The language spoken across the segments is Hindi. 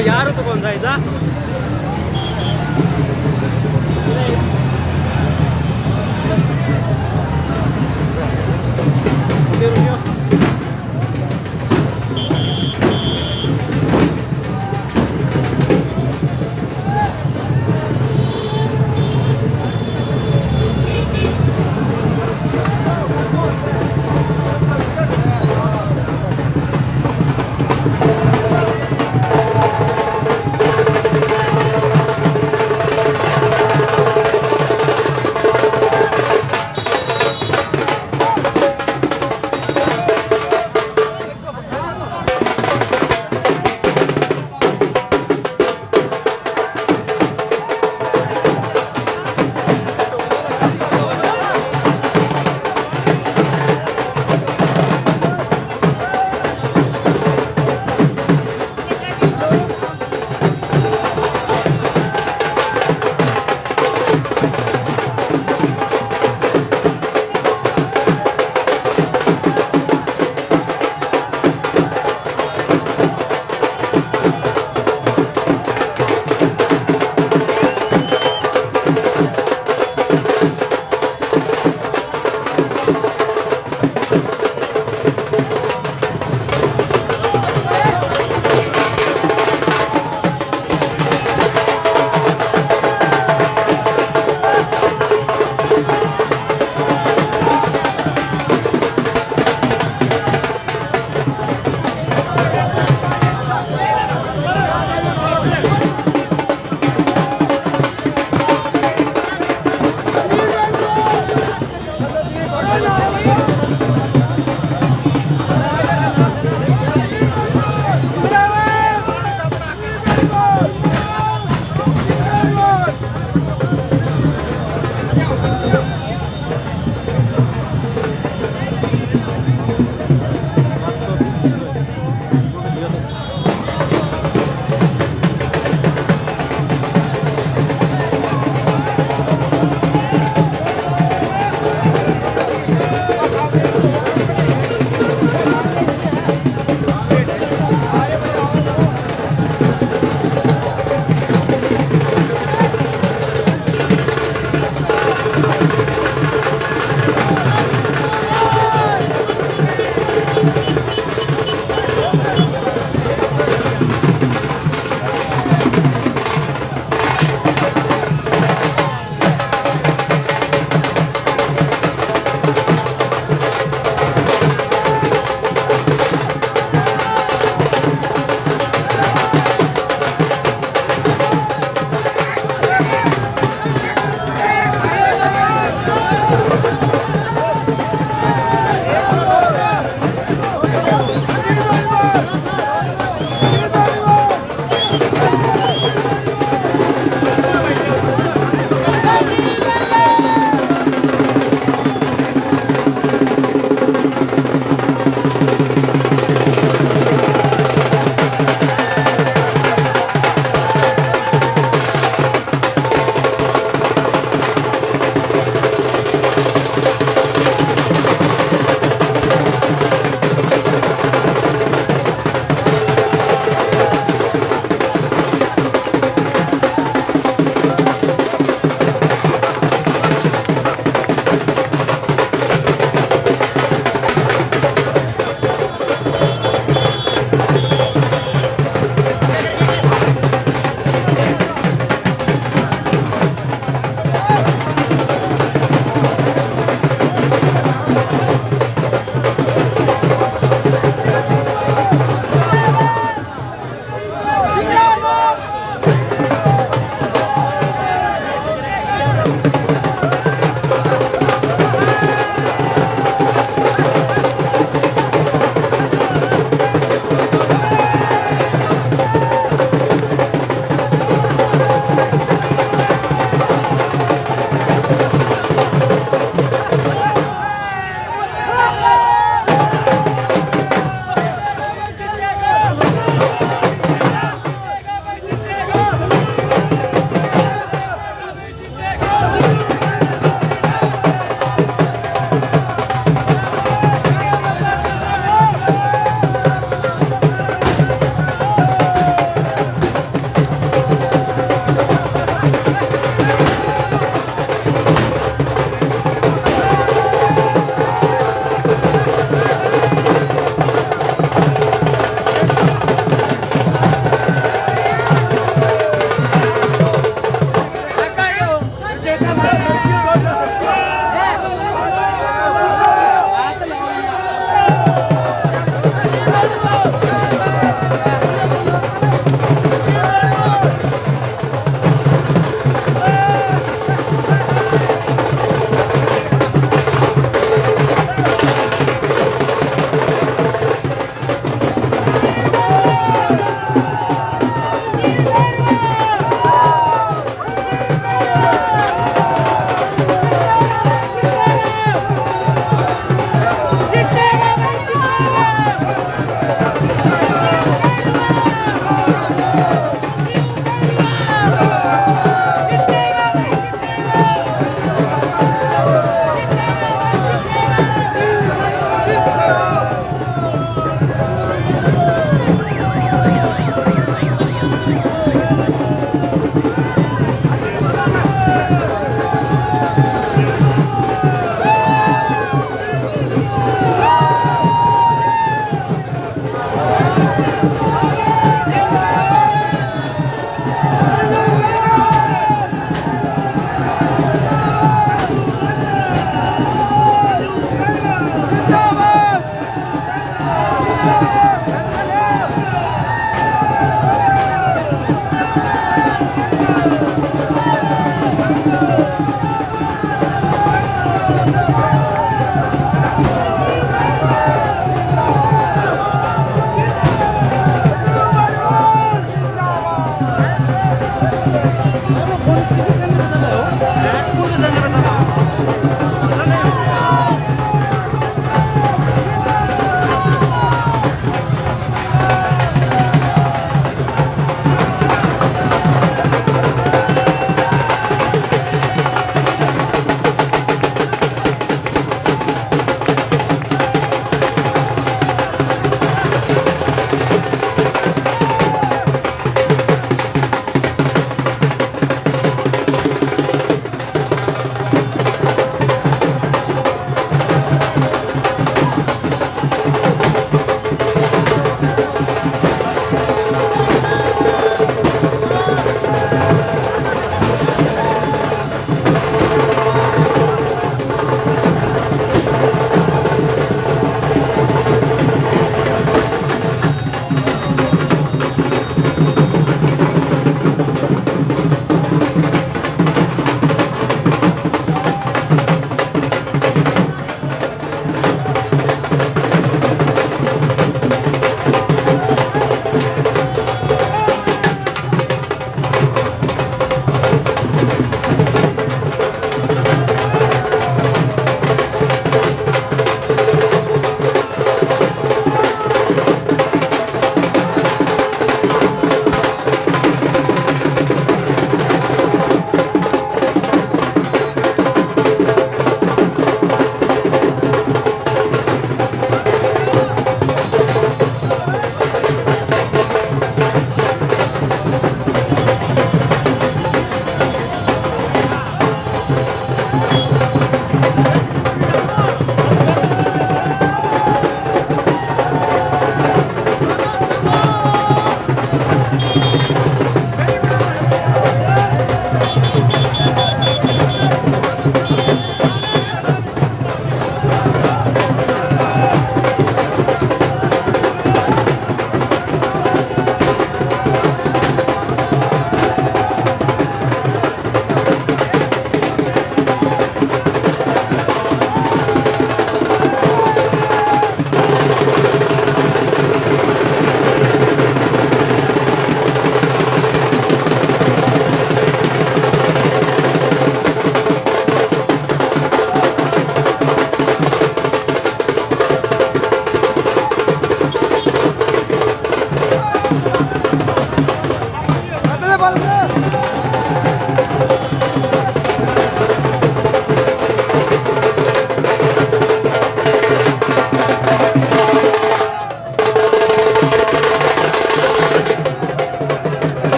यार तो कौन सा ऐसा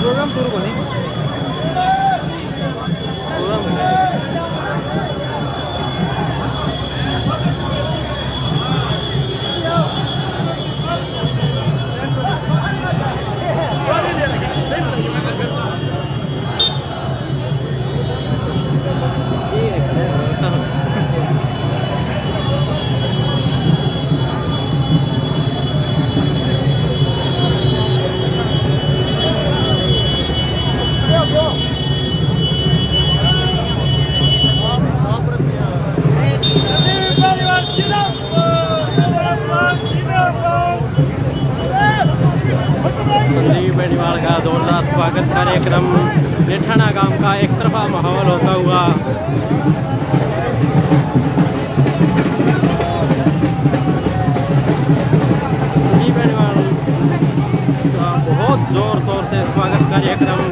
प्रोग्राम सुरु भने संदीप बेनीवाल का जोरदार स्वागत कार्यक्रम नेठाना गांव का एक तरफा माहौल होता हुआ संदीप बेनीवाल का बहुत जोर शोर से स्वागत कार्यक्रम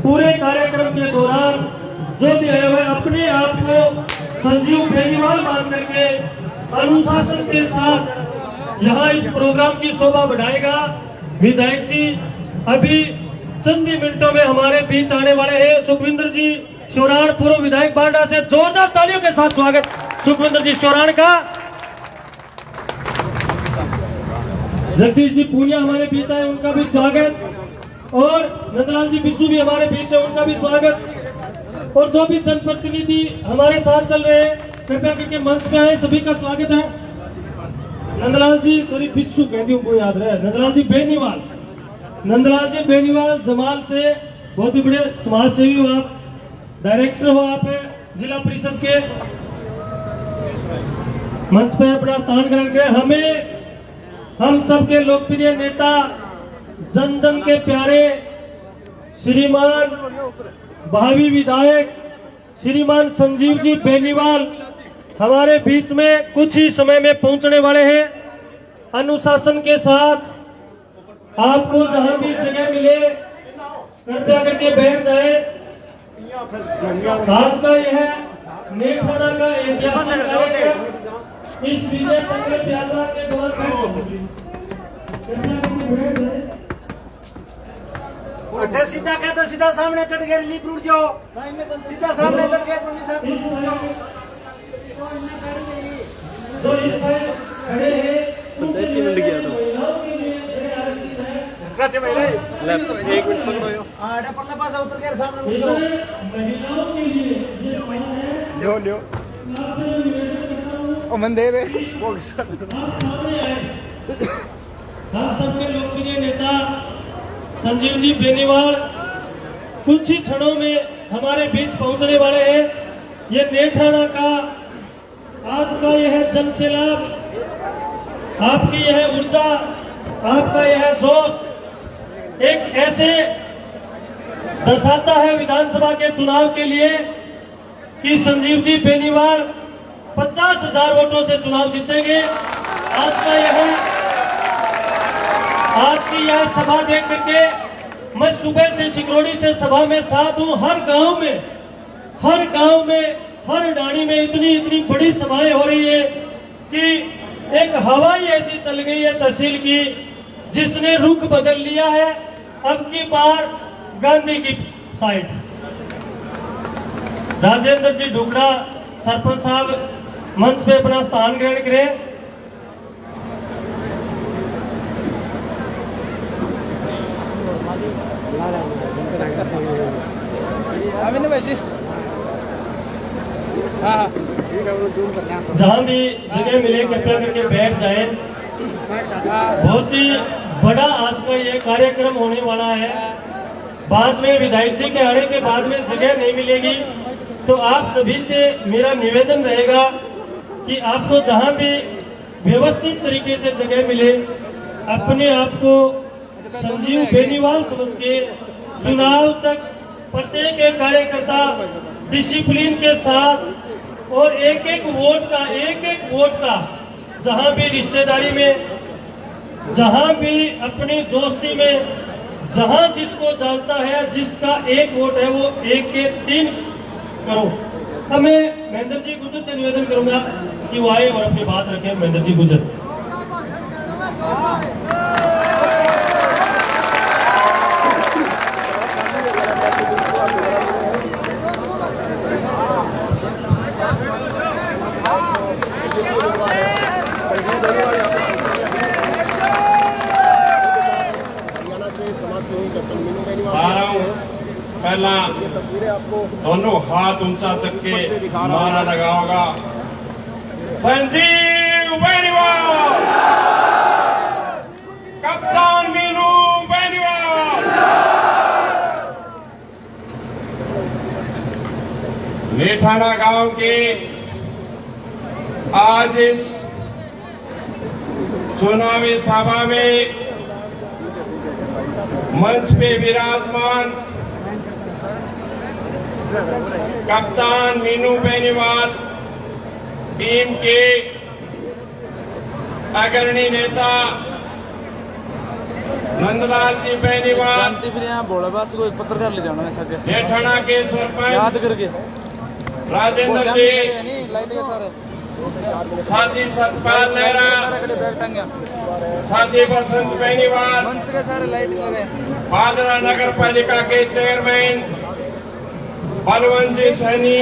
पूरे कार्यक्रम के दौरान जो भी आए हुए अपने आप को संजीव बेनीवाल मान करके अनुशासन के साथ यहाँ इस प्रोग्राम की शोभा बढ़ाएगा। विधायक जी अभी चंद ही मिनटों में हमारे बीच आने वाले हैं। सुखविंदर जी शोराण, पूर्व विधायक बांडा से जोरदार तालियों के साथ स्वागत सुखविंदर जी शोराण का। जगदीश जी पूनिया हमारे बीच आए, उनका भी स्वागत। और नंदलाल जी बिस्सू भी हमारे बीच है, उनका भी स्वागत। और जो भी जनप्रतिनिधि हमारे साथ चल रहे हैं कृपया करके मंच पे आए, सभी का स्वागत है। नंदलाल जी, सॉरी बिस्सू कहती हूँ, याद रहे, नंदलाल जी बेनीवाल, नंदलाल जी बेनीवाल जमाल से बहुत ही बड़े समाज सेवी हो आप, डायरेक्टर हो आप जिला परिषद के। मंच पे अपना स्थान ग्रहण करें। हमें हम सबके लोकप्रिय नेता, जन जन के प्यारे श्रीमान भावी विधायक श्रीमान संजीव जी बेनीवाल हमारे बीच में कुछ ही समय में पहुंचने वाले हैं। अनुशासन के साथ आपको जहां भी जगह मिले कृपया करके बैठ जाए। आज का यह नेकवाड़ा का ऐतिहासिक कार्यक्रम इस विजय संकल्प यात्रा के दौरान सीधा क्या तो सीधा सामने चढ़ गए लीप रूट जाओ, सीधा सामने चढ़ गए पुलिस जो इस साइड खड़े हैं एक मिनट पकड़ो। परले पास उतर के सामने महिलाओं के लिए लियो लियो ओ मंदिर है वो हम सबके लोकप्रिय नेता संजीव जी बेनीवाल कुछ ही क्षणों में हमारे बीच पहुंचने वाले हैं। ये नेठाना का आज का यह जन सैलाब, आपकी यह ऊर्जा, आपका यह जोश एक ऐसे दर्शाता है विधानसभा के चुनाव के लिए कि संजीव जी बेनीवाल 50,000 वोटों से चुनाव जीतेंगे। आज की यह सभा देख करके मैं सुबह से सिकरोड़ी से सभा में साथ हूं। हर गांव में हर डाणी में इतनी बड़ी सभाएं हो रही है कि एक हवा ही ऐसी चल गई है तहसील की जिसने रुख बदल लिया है। अब की बार गांधी की साइड। राजेंद्र जी ढुकड़ा सरपंच साहब मंच पे अपना स्थान ग्रहण करें। जहां भी जगह मिले कृपया करके बैठ जाए। बहुत ही बड़ा आज का ये कार्यक्रम होने वाला है। बाद में विधायक जी के आने के बाद में जगह नहीं मिलेगी, तो आप सभी से मेरा निवेदन रहेगा कि आपको जहां भी व्यवस्थित तरीके से जगह मिले अपने आप को संजीव बेनीवाल समझ के चुनाव तक प्रत्येक कार्यकर्ता डिसिप्लिन के साथ और एक एक वोट का जहां भी रिश्तेदारी में, जहां भी अपनी दोस्ती में, जहां जिसको जानता है जिसका एक वोट है वो एक के 3 करो। अब मैं महेंद्र जी गुजर से निवेदन करूंगा कि वो आए और अपनी बात रखें। महेंद्र जी गुजर। पहला दोनों हाथ ऊंचा चक्के नारा लगा होगा, संजीव बेनीवाल, कप्तान मीनू बेनीवाल। नेठाना गांव के आज इस चुनावी सभा में मंच पे विराजमान कप्तान मीनू बेनीवाल टीम के अग्रणी नेता नंदलाल जी बेनीवाल, शांति प्रिया बोला बस कोई पत्रकार ले जाना है सके नेठाना के याद सरपंच करके राजेंद्र जी, लाइट के सारे साथी सतपाल नेहरा, बैग टांगे साथी बसंत बेनीवाल, मंच के सारे लाइट लगे पादरा नगर पालिका के चेयरमैन बलवंत जी सैनी,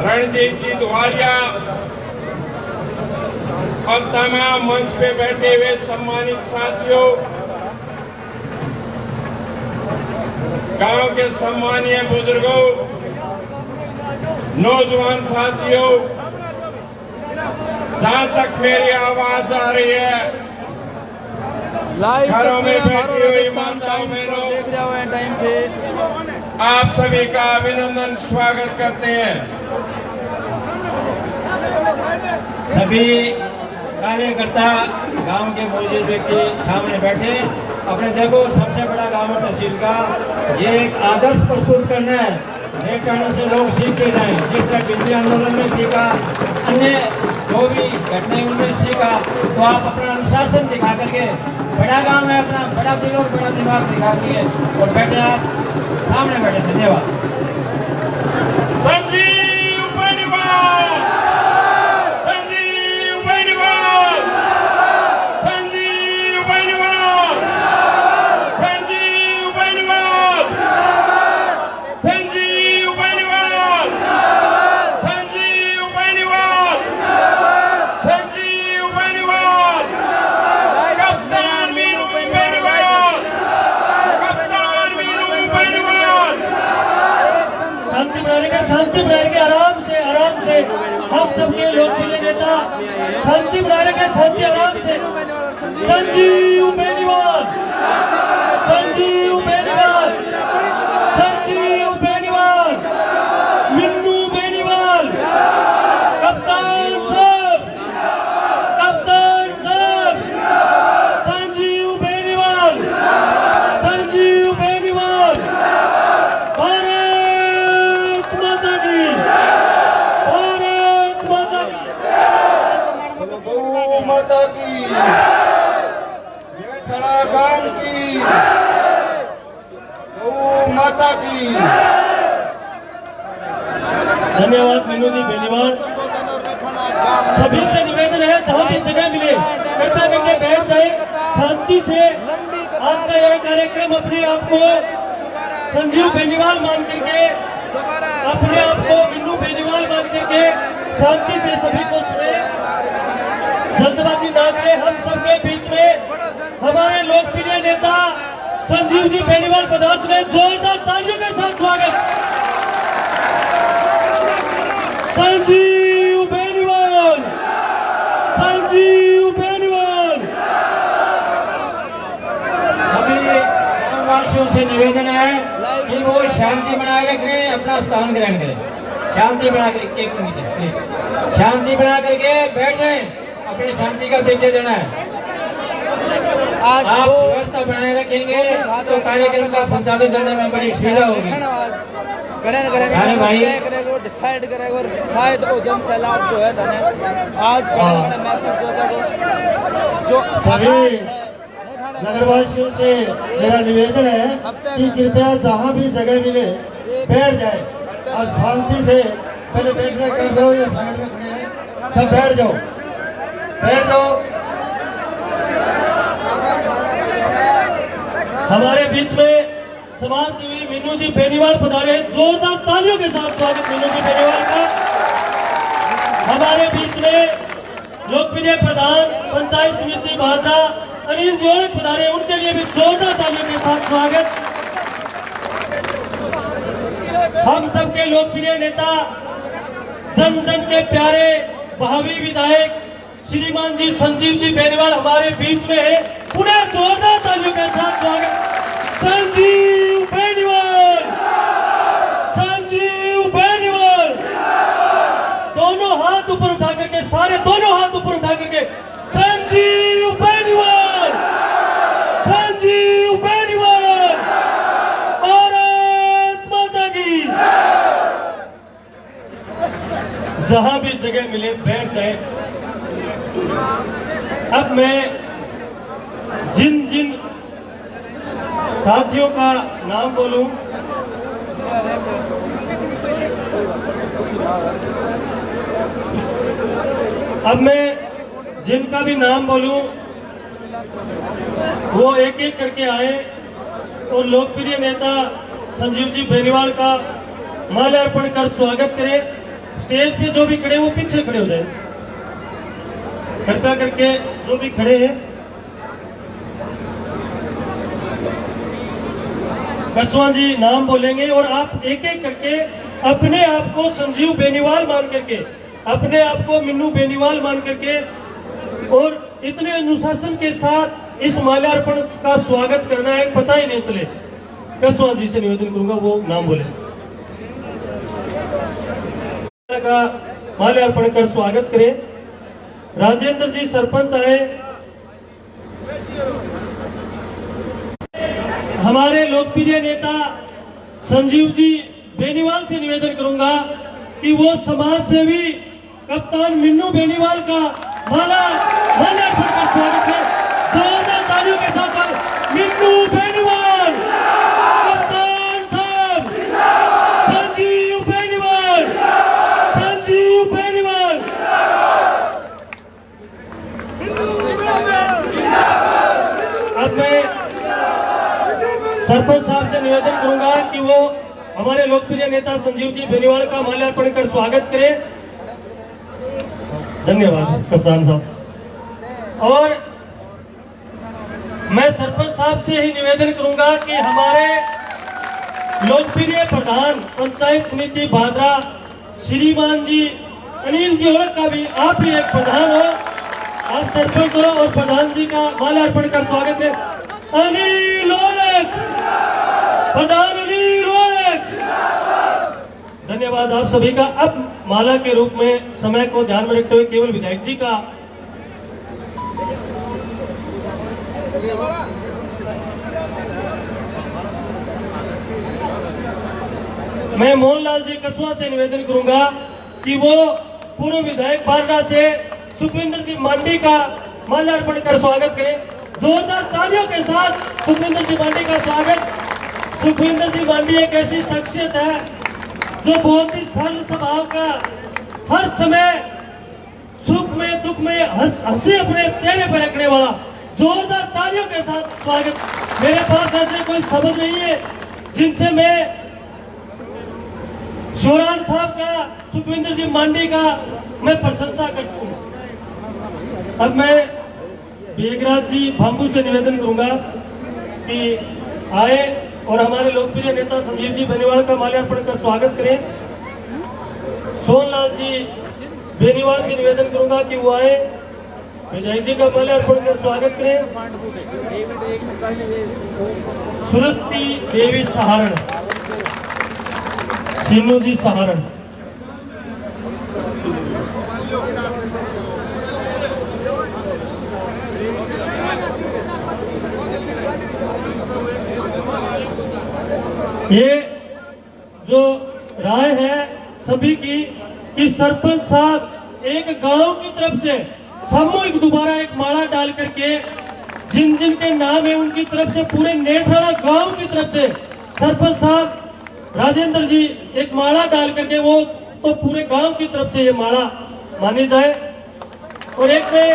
रणजीत जी द्वारिया और तमाम मंच पे बैठे हुए सम्मानित साथियों, गांव के सम्मानीय बुजुर्गों, नौजवान साथियों, जहां तक मेरी आवाज आ रही है, लाइव घरों में तस्वीरें बैठी हमारे हुई राजस्थान माताओं टाइम बहनों, देख रहे हो टाइम पे आप सभी का अभिनंदन स्वागत करते हैं। सभी कार्यकर्ता गांव के मौजूद व्यक्ति सामने बैठे। अपने देखो सबसे बड़ा गांव है तहसील का, ये एक आदर्श प्रस्तुत करना है। नेठाना से लोग सीख के जाएं, जिस तरह बिजली आंदोलन में सीखा, अन्य जो भी घटनाएं उनमें सीखा, तो आप अपना अनुशासन दिखा करके, बड़ा गांव है अपना, बड़ा दिल और बड़ा दिमाग दिखा दिए और बैठे आप सामने बैठे। धन्यवाद। संजीव बेनीवाल, संजीव बेनीवाल, संजीव बेनीवाल, संजीव बेनीवाल, संजीव बेनीवाल, संजीव बेनीवाल, संजीव बेनीवाल, कप्तान वीरू बेनीवाल, कप्तान वीरू बेनीवाल। शांति बनाने के आराम से हम सबके लोकप्रिय नेता शांति बनाने के आराम से संजीव बेनीवाल, संजीव बेनीवाल, संजीव बेनीवाल, मिन्नू बेनीवाल, कप्तान साहब, संजीव बेनीवाल, संजीव बेनीवाल। भारत माता की, भारत माता की। गौ माता की, नेठाना गांव की, गौ माता की। धन्यवाद मीनू जी बेनीवाल। सभी से निवेदन है, जहाँ भी जगह मिले कृपया करके बैठ जाए शांति से। आज का यह कार्यक्रम अपने आप को संजीव बेनीवाल मान करके, अपने आप को मीनू बेनीवाल मान करके शांति से सभी को सुने, जल्दबाजी ना करें। हम सबके बीच में हमारे लोकप्रिय नेता संजीव जी बेनीवाल पधार चुके हैं। जोरदार तालियों के साथ स्वागत। संजीव बेनीवाल, संजीव बेनीवाल। सभी ग्रामवासियों से निवेदन है कि वो शांति बनाए रखें, अपना स्थान ग्रहण करें। शांति बना कर एक नीचे प्लीज, शांति बना करके बैठ जाएं, अपनी शांति का परिचय देना है। आज आप व्यवस्था बनाए रखेंगे तो कार्यक्रम का संचालन करने में बड़ी सुविधा होगी। अरे भाई डिसाइड करेगा और शायद वो जन सैलाब जो है आज मैसेज जो सभी नगरवासियों से मेरा निवेदन है कि कृपया जहाँ भी जगह मिले बैठ जाए और शांति से पहले बैठने का करो, ये साइड में खड़े हैं सब बैठ जाओ, बैठ जाओ। हमारे बीच में समाज सेवी मीनू जी बेनीवाल पधारे। जोरदार तालियों के साथ स्वागत मीनू जी बेनीवाल का। हमारे बीच में लोकप्रिय प्रधान पंचायत समिति भादरा अनिल जी और पधारे, उनके लिए भी जोरदार तालियों के साथ स्वागत। हम सबके लोकप्रिय नेता, जन जन के प्यारे भावी विधायक श्रीमान जी संजीव जी बेनीवाल हमारे बीच में है। पुनः जोरदार तालियों के साथ स्वागत। संजीव बेनीवाल, संजीव बेनीवाल। दोनों हाथ ऊपर उठा करके, सारे दोनों हाथ ऊपर उठा करके संजीव बेनीवाल, संजीव बेनीवाल। भारत माता की। जहां भी जगह मिले बैठ जाए। अब मैं साथियों का नाम बोलूं, अब मैं जिनका भी नाम बोलूं वो एक एक करके आए और लोकप्रिय नेता संजीव जी बेनीवाल का माल्यार्पण कर स्वागत करें। स्टेज पे जो भी खड़े वो पीछे खड़े हो जाए, कृपया करके जो भी खड़े हैं। कसवां जी नाम बोलेंगे और आप एक एक करके अपने आप को संजीव बेनीवाल मान करके, अपने आप को मिन्नू बेनीवाल मान करके और इतने अनुशासन के साथ इस माल्यार्पण का स्वागत करना है, पता ही नहीं चले। कसवां जी से निवेदन करूंगा वो नाम बोले, का माल्यार्पण कर स्वागत करें। राजेंद्र जी सरपंच आए। हमारे लोकप्रिय नेता संजीव जी बेनीवाल से निवेदन करूंगा कि वो समाज सेवी कप्तान मिन्नू बेनीवाल का माल्यार्पण कर स्वागत है। जोरदार तालियों के साथ मिन्नू बेनीवाल, कप्तान साहब संजीव बेनीवाल, संजीव बेनीवाल। अब मैं सरपंच साहब से निवेदन करूंगा कि वो हमारे लोकप्रिय नेता संजीव जी बेनीवाल का माल्यार्पण कर स्वागत करें। धन्यवाद कप्तान साहब। और मैं सरपंच साहब से ही निवेदन करूंगा कि हमारे लोकप्रिय प्रधान पंचायत समिति भादरा श्रीमान जी अनिल जी और का भी आप ही एक प्रधान हो, आप सरपंच हो और प्रधान जी का माल्यार्पण कर स्वागत है। अनिल ओलक, प्रधान अनिल ओलक, धन्यवाद आप सभी का। अब माला के रूप में समय को ध्यान में रखते हुए केवल विधायक जी का मैं मोहनलाल जी कसवा से निवेदन करूंगा कि वो पूर्व विधायक बांदा से सुखविंदर जी मांडी का माल्यार्पण कर स्वागत करें। जोरदार तालियों के साथ सुखविंदर जी मांडी का स्वागत। सुखविंदर जी मांडी एक ऐसी शख्सियत है जो बहुत ही सरल स्वभाव का, हर समय सुख में दुख में हंसी अपने चेहरे पर रखने वाला। जोरदार तालियों के साथ स्वागत। मेरे पास ऐसे कोई शब्द नहीं है जिनसे मैं शोरान साहब का, सुखविंदर जी मांडी का मैं प्रशंसा कर सकूं। अब मैं बेगराज जी भांबू से निवेदन करूंगा कि आए और हमारे लोकप्रिय नेता संजीव जी बेनीवाल का माल्यार्पण कर स्वागत करें। सोनलाल जी बेनीवाल से निवेदन करूंगा कि वो आए, विधायक जी का माल्यार्पण कर स्वागत करें। सुरस्ती देवी सहारण, सीनू जी सहारण। ये जो राय है सभी की कि सरपंच साहब एक गांव की तरफ से सामूहिक दोबारा एक माला डाल करके जिन जिन के नाम है उनकी तरफ से पूरे नेठाड़ा गांव की तरफ से सरपंच साहब राजेंद्र जी एक माला डाल करके वो तो पूरे गांव की तरफ से ये माला मानी जाए। और एक में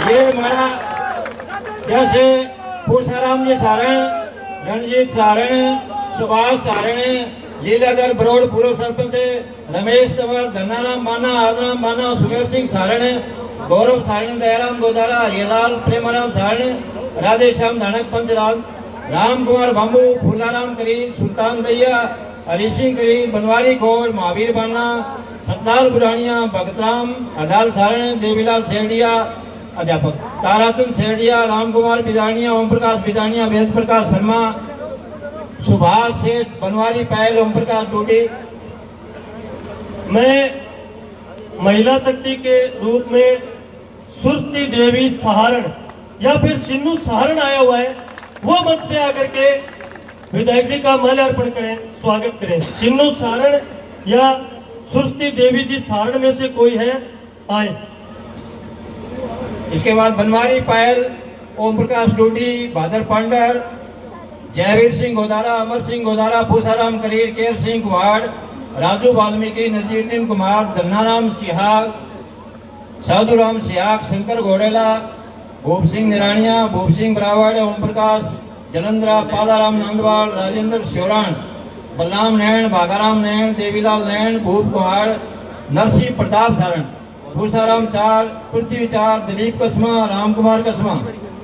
ये माला जैसे पूषाराम जी सारण, रणजीत सारण, सुभाष सारण, लीलाधर बरोड़ पूर्व सरपंच, रमेश तंवर, धनाराम माना, आदराम माना, सुमेर सिंह सारण, गौरव सारण, दयाराम गोदारा, हरियालाल, प्रेमाराम सारण, राधेश्याम धानक पंच, राम कुमार बांबू, फूलाराम करी, सुल्तान दैया, हरि सिंह करी, बनवारी घोड़, महावीर बाना, सतलाल बुरानिया, भगतराम, हरदाल सारण, देवीलाल सेडिया अध्यापक, ताराचंद सेडिया, राम कुमार बिजानिया, ओम प्रकाश बिजानिया, वेद प्रकाश शर्मा, सुभाष सेठ, बनवारी पायल, ओम प्रकाश डोडी। मैं महिला शक्ति के रूप में सुरती देवी सहारण या फिर सिन्नू सहारण आया हुआ है, वो मंच पे आकर के विधायक जी का माल्यार्पण करें, स्वागत करें। सिन्नू सहारण या सुरती देवी जी सहारण में से कोई है, आए। इसके बाद बनवारी पायल ओम प्रकाश डोडी, बहादुर पांडर, जयवीर सिंह गोदारा, अमर सिंह गोदारा, पूसाराम करीर, केर सिंह कुहाड़, राजू वाल्मीकि, नजीरुद्दीन कुमार, धन्नाराम सिहाग, साधुराम सिहाग, शंकर घोड़ेला, भूप सिंह निरानिया, भूप सिंह बरावड़, ओम प्रकाश जलंधरा, पालाराम नंदवाल, राजेंद्र श्योरान, बलराम नैन, भागाराम नैन, देवीलाल नैन, भूप कुहाड़, नरसिंह प्रताप सारण, भूसाराम चार, पृथ्वी चार, दिलीप कसमा, राम कुमार कसमा,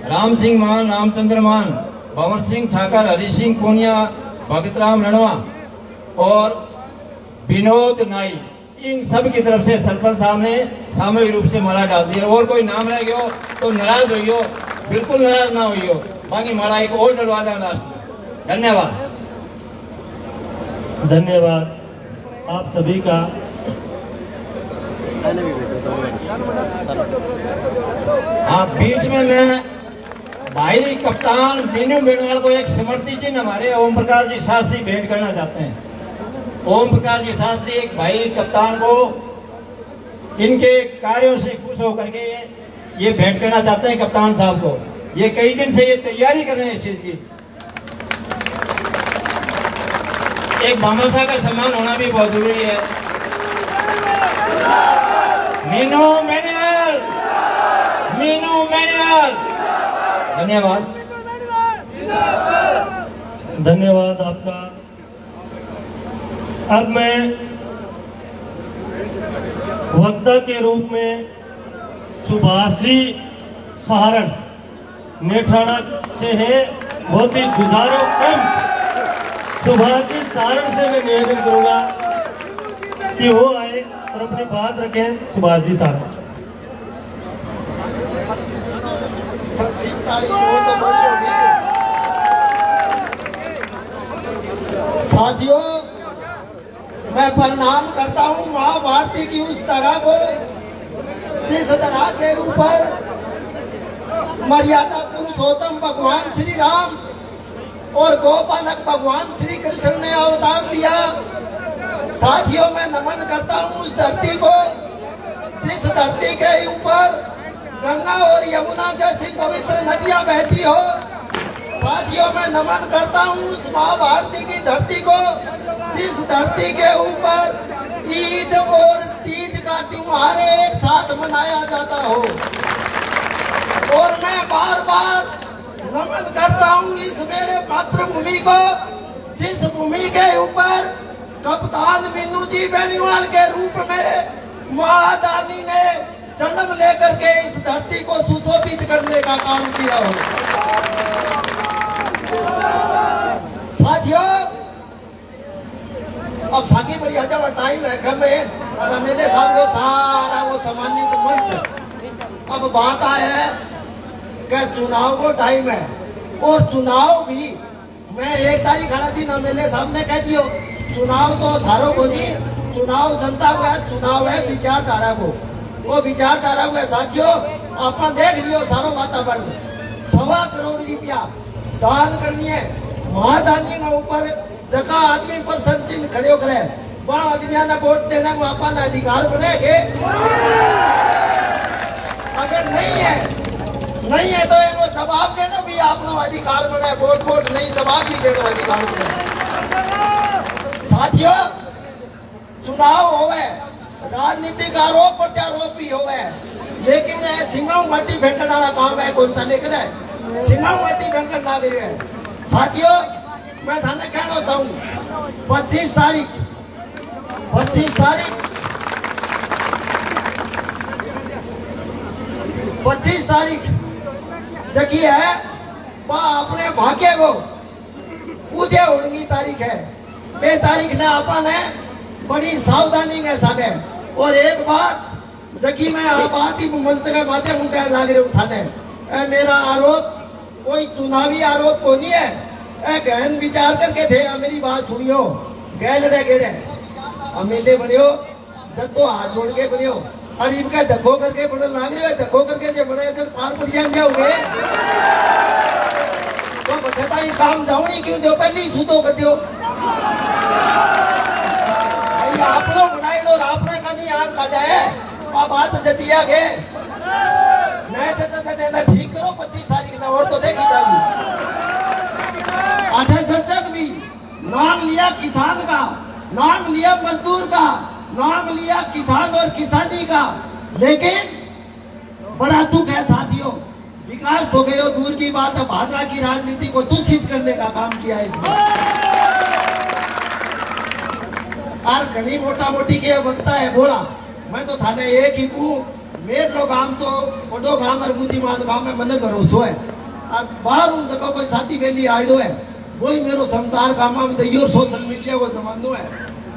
राम सिंह मान, रामचंद्र मान, भंवर सिंह ठाकर, हरि सिंह पूनिया, भगतराम रणवा और विनोद नाई, इन सब की तरफ से सरपंच साहब ने सामूहिक रूप से माला डाल दी है। और कोई नाम रह गया तो नाराज होइयो, बिल्कुल नाराज ना होइयो, बाकी माला एक और डलवा दें लास्ट में। धन्यवाद। धन्यवाद आप सभी का। हाँ, बीच में मैं भाई कप्तान मीनू बेनवाल को एक स्मृति चिन्ह हमारे ओम प्रकाश जी शास्त्री भेंट करना चाहते हैं। ओम प्रकाश जी शास्त्री एक भाई कप्तान को इनके कार्यों से खुश होकर के ये भेंट करना चाहते हैं कप्तान साहब को। ये कई दिन से ये तैयारी कर रहे हैं इस चीज की। एक भामाशाह का सम्मान होना भी बहुत जरूरी है। Meenu manual, Meenu manual. धन्यवाद। धन्यवाद आपका। अब मैं वक्ता के रूप में सुभाष जी सहारण नेठाना से है, बहुत ही जुझारू कम सुभाष जी सहारण से मैं निवेदन करूंगा कि वो आए और अपनी बात रखें। सुभाष जी सहारण। साथियों, मैं प्रणाम करता हूँ माँ भारती की उस तरह को जिस तरह के ऊपर मर्यादा पुरुषोत्तम भगवान श्री राम और गोपालक भगवान श्री कृष्ण ने अवतार दिया। साथियों, मैं नमन करता हूँ उस धरती को जिस धरती के ऊपर गंगा और यमुना जैसी पवित्र नदियां बहती हो। साथियों, मैं नमन करता हूँ उस माँ भारती की धरती को जिस धरती के ऊपर ईद और तीज का त्योहार एक साथ मनाया जाता हो। और मैं बार बार नमन करता हूँ इस मेरे मातृभूमि को जिस भूमि के ऊपर कप्तान मीनू जी बेनीवाल के रूप में महादानी ने जन्म लेकर के इस धरती को सुशोभित करने का काम किया हो। साथियों, अब साकी मर्यादा का टाइम है घर में और मेरे साथ वो सारा वो सम्मानित मंच। अब बात आया है कि चुनाव को टाइम है और चुनाव भी मैं 1 तारीख आना दिन मेरे सामने कह दियो, चुनाव तो थारो को नहीं, चुनाव जनता को है, चुनाव है विचारधारा को। वो विचारधारा को है साथियों, आप देख लियो सारो वातावरण 1.25 करोड़ रुपया दान करनी है। महादानी के ऊपर जगह आदमी पर संचिन खड़े करे, वह आदमियों ने वोट देने को अपना अधिकार बनेगे। अगर नहीं है तो वो जवाब देना भी आपनो अधिकार बने, वोट नहीं जवाब भी देना अधिकार बने। साथियों, चुनाव होवे, राजनीतिक आरोप प्रत्यारोप भी होवे, लेकिन सिंगाऊ माटी फेंकने वाला काम है कौन सा लेकर है, सिंगाऊ माटी फेंकने ना दे। साथियों, मैं थाने कहना चाहूँ 25 तारीख जगी है वह अपने भाग्य को उदय होने की तारीख है। ये तारीख ने अपन है बड़ी सावधानी के साथ है। और एक बात जगी मैं बात ही मंच के माध्यम उठाने लग रहे उठाने, मेरा आरोप कोई चुनावी आरोप को नहीं है। गहन विचार करके थे, मेरी बात सुनियो, गैलड़े गेड़े अमेले बनियो, जब हाथ जोड़ के बनियो, और इनका धक्को करके बने लाग रहे हो, धक्को करके जो बने तो पार पड़ जाओगे तो बता ही काम जाऊनी क्यों दो, पहले ही सुतो कर दो। आप लोग बनाए दो, आपने का नहीं आम काटा है, अब बात जतिया के नहीं ठीक करो 25 तारीख महीना और तो देखी जाएगी। आठे दशक भी नाम लिया किसान का, नाम लिया मजदूर का, नाम लिया किसान और किसानी का, लेकिन बड़ा दुख है साथियों, विकास तो गयो दूर की बात है, भादरा की राजनीति को दूषित करने का काम किया है इसने। और घनी मोटा मोटी के वक्ता है बोला, मैं तो थाने एक ही हूँ, मेरे लोग आम तो बड़ो गांव और बुद्धिमान गांव में मने भरोसो है, और बाहर उन जगह पर साथी बेली आयो है, वही मेरो संसार का माम दैयो सोशल मीडिया वो जमानो है।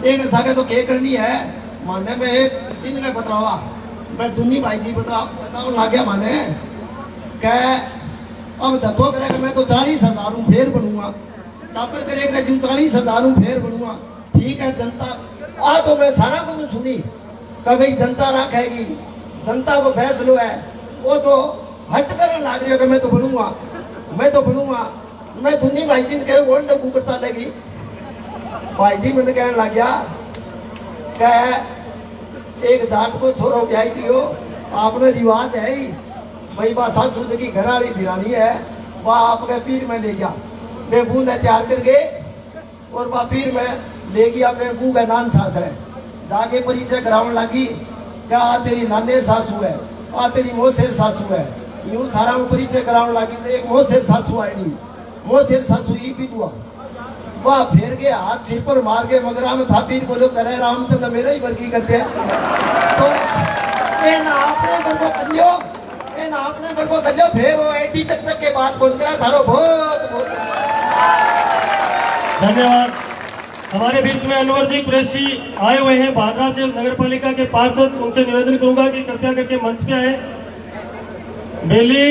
एक सागे तो के करनी है माने में एक इनने बतावा, मैं दुन्नी भाई जी बताओ लाग्या माने कह अब धक्को करेगा मैं तो 40,000 फेर बनूंगा, टापर करेगा जो 40,000 फेर बनूंगा। ठीक है जनता आ तो मैं सारा कुछ सुनी, कभी जनता रखेगी, जनता को फैसलो है, वो तो हट कर लाग रही है कि मैं तो बनूंगा, मैं तो बनूंगा। मैं दुन्नी भाई जी ने कहे वोट डबू करता लगी, भाई जी मैंने कहने लग गया कह एक जाट को छोरो ब्याई दियो, आपने रिवाज है ही भाई बा सासू जी की घर वाली दिरानी है, वह आपके पीर में ले जा, वे बू ने तैयार कर गए और वह पीर में ले गया, वे बू का नान सास है, जाके परिचय कराने लगी, क्या आ तेरी नानेर सासू है, आ तेरी मोसेर सासू है, यूं सारा परिचय कराने लगी। एक मोसेर सासू आई नहीं, मोसेर सासू ही भी दुआ, वह फेर के हाथ सिर पर मार के मगरा में था पीर बोलो करे रामचंद्र मेरा ही वर्गी करते हैं। तो आपने मेरे को कर लियो, आपने मेरे को कर लियो, फेर वो 80 तक के बाद कौन करा थारो बहुत बहुत धन्यवाद। हमारे बीच में अनवर जी कुरैशी आए हुए हैं भादरा से, नगर पालिका के पार्षद, उनसे निवेदन करूंगा कि कृपया करके मंच पे आए। बेली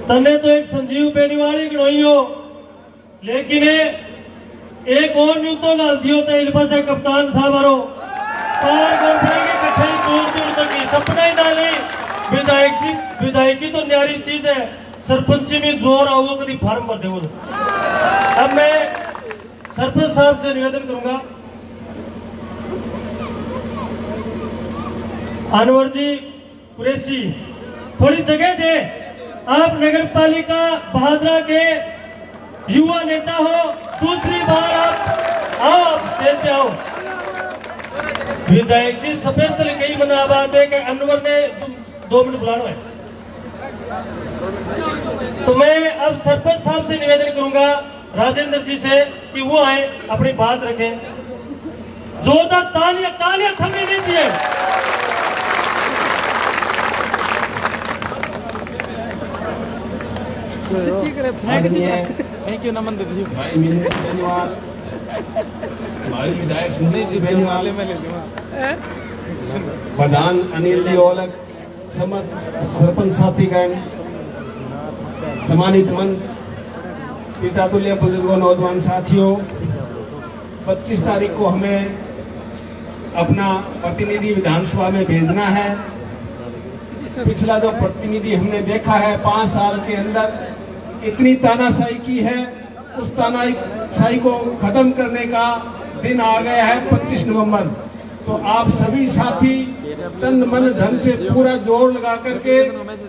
तने तो एक संजीव बेनीवाली गणोई हो, लेकिन एक और न्यू तो गाल दियो तो इस पास कप्तान साहब आरो पार गोफरे के कठे दूर दूर तक ही सपना ही डाली। विधायकी तो न्यारी चीज है, सरपंची में जोर आओ कभी फार्म भर दे। अब मैं सरपंच साहब से निवेदन करूंगा, अनवर जी कुरैशी थोड़ी जगह दे, आप नगर पालिका भादरा के युवा नेता हो, दूसरी बार आप देते हो। विधायक जी स्पेशल कई मना बात है कि अनवर ने 2 मिनट बुलाना है, तो मैं अब सरपंच साहब से निवेदन करूंगा राजेंद्र जी से कि वो आए अपनी बात रखें। जोरदार तालियां थमनी नहीं चाहिए। थैंक यू नमन दीदी भाई बेनीवाल, भाई विधायक संदीप जी बेनीवाल, प्रधान अनिल जी ओलक, समस्त सरपंच साथीगण, सम्मानित मंच, पिता तुल्य बुजुर्गों, नौजवान साथियों, 25 तारीख को हमें अपना प्रतिनिधि विधानसभा में भेजना है। पिछला जो प्रतिनिधि हमने देखा है 5 साल के अंदर इतनी तानाशाही की है, उस तानाशाही को खत्म करने का दिन आ गया है 25 नवंबर। तो आप सभी साथी तन मन धन से पूरा जोर लगा करके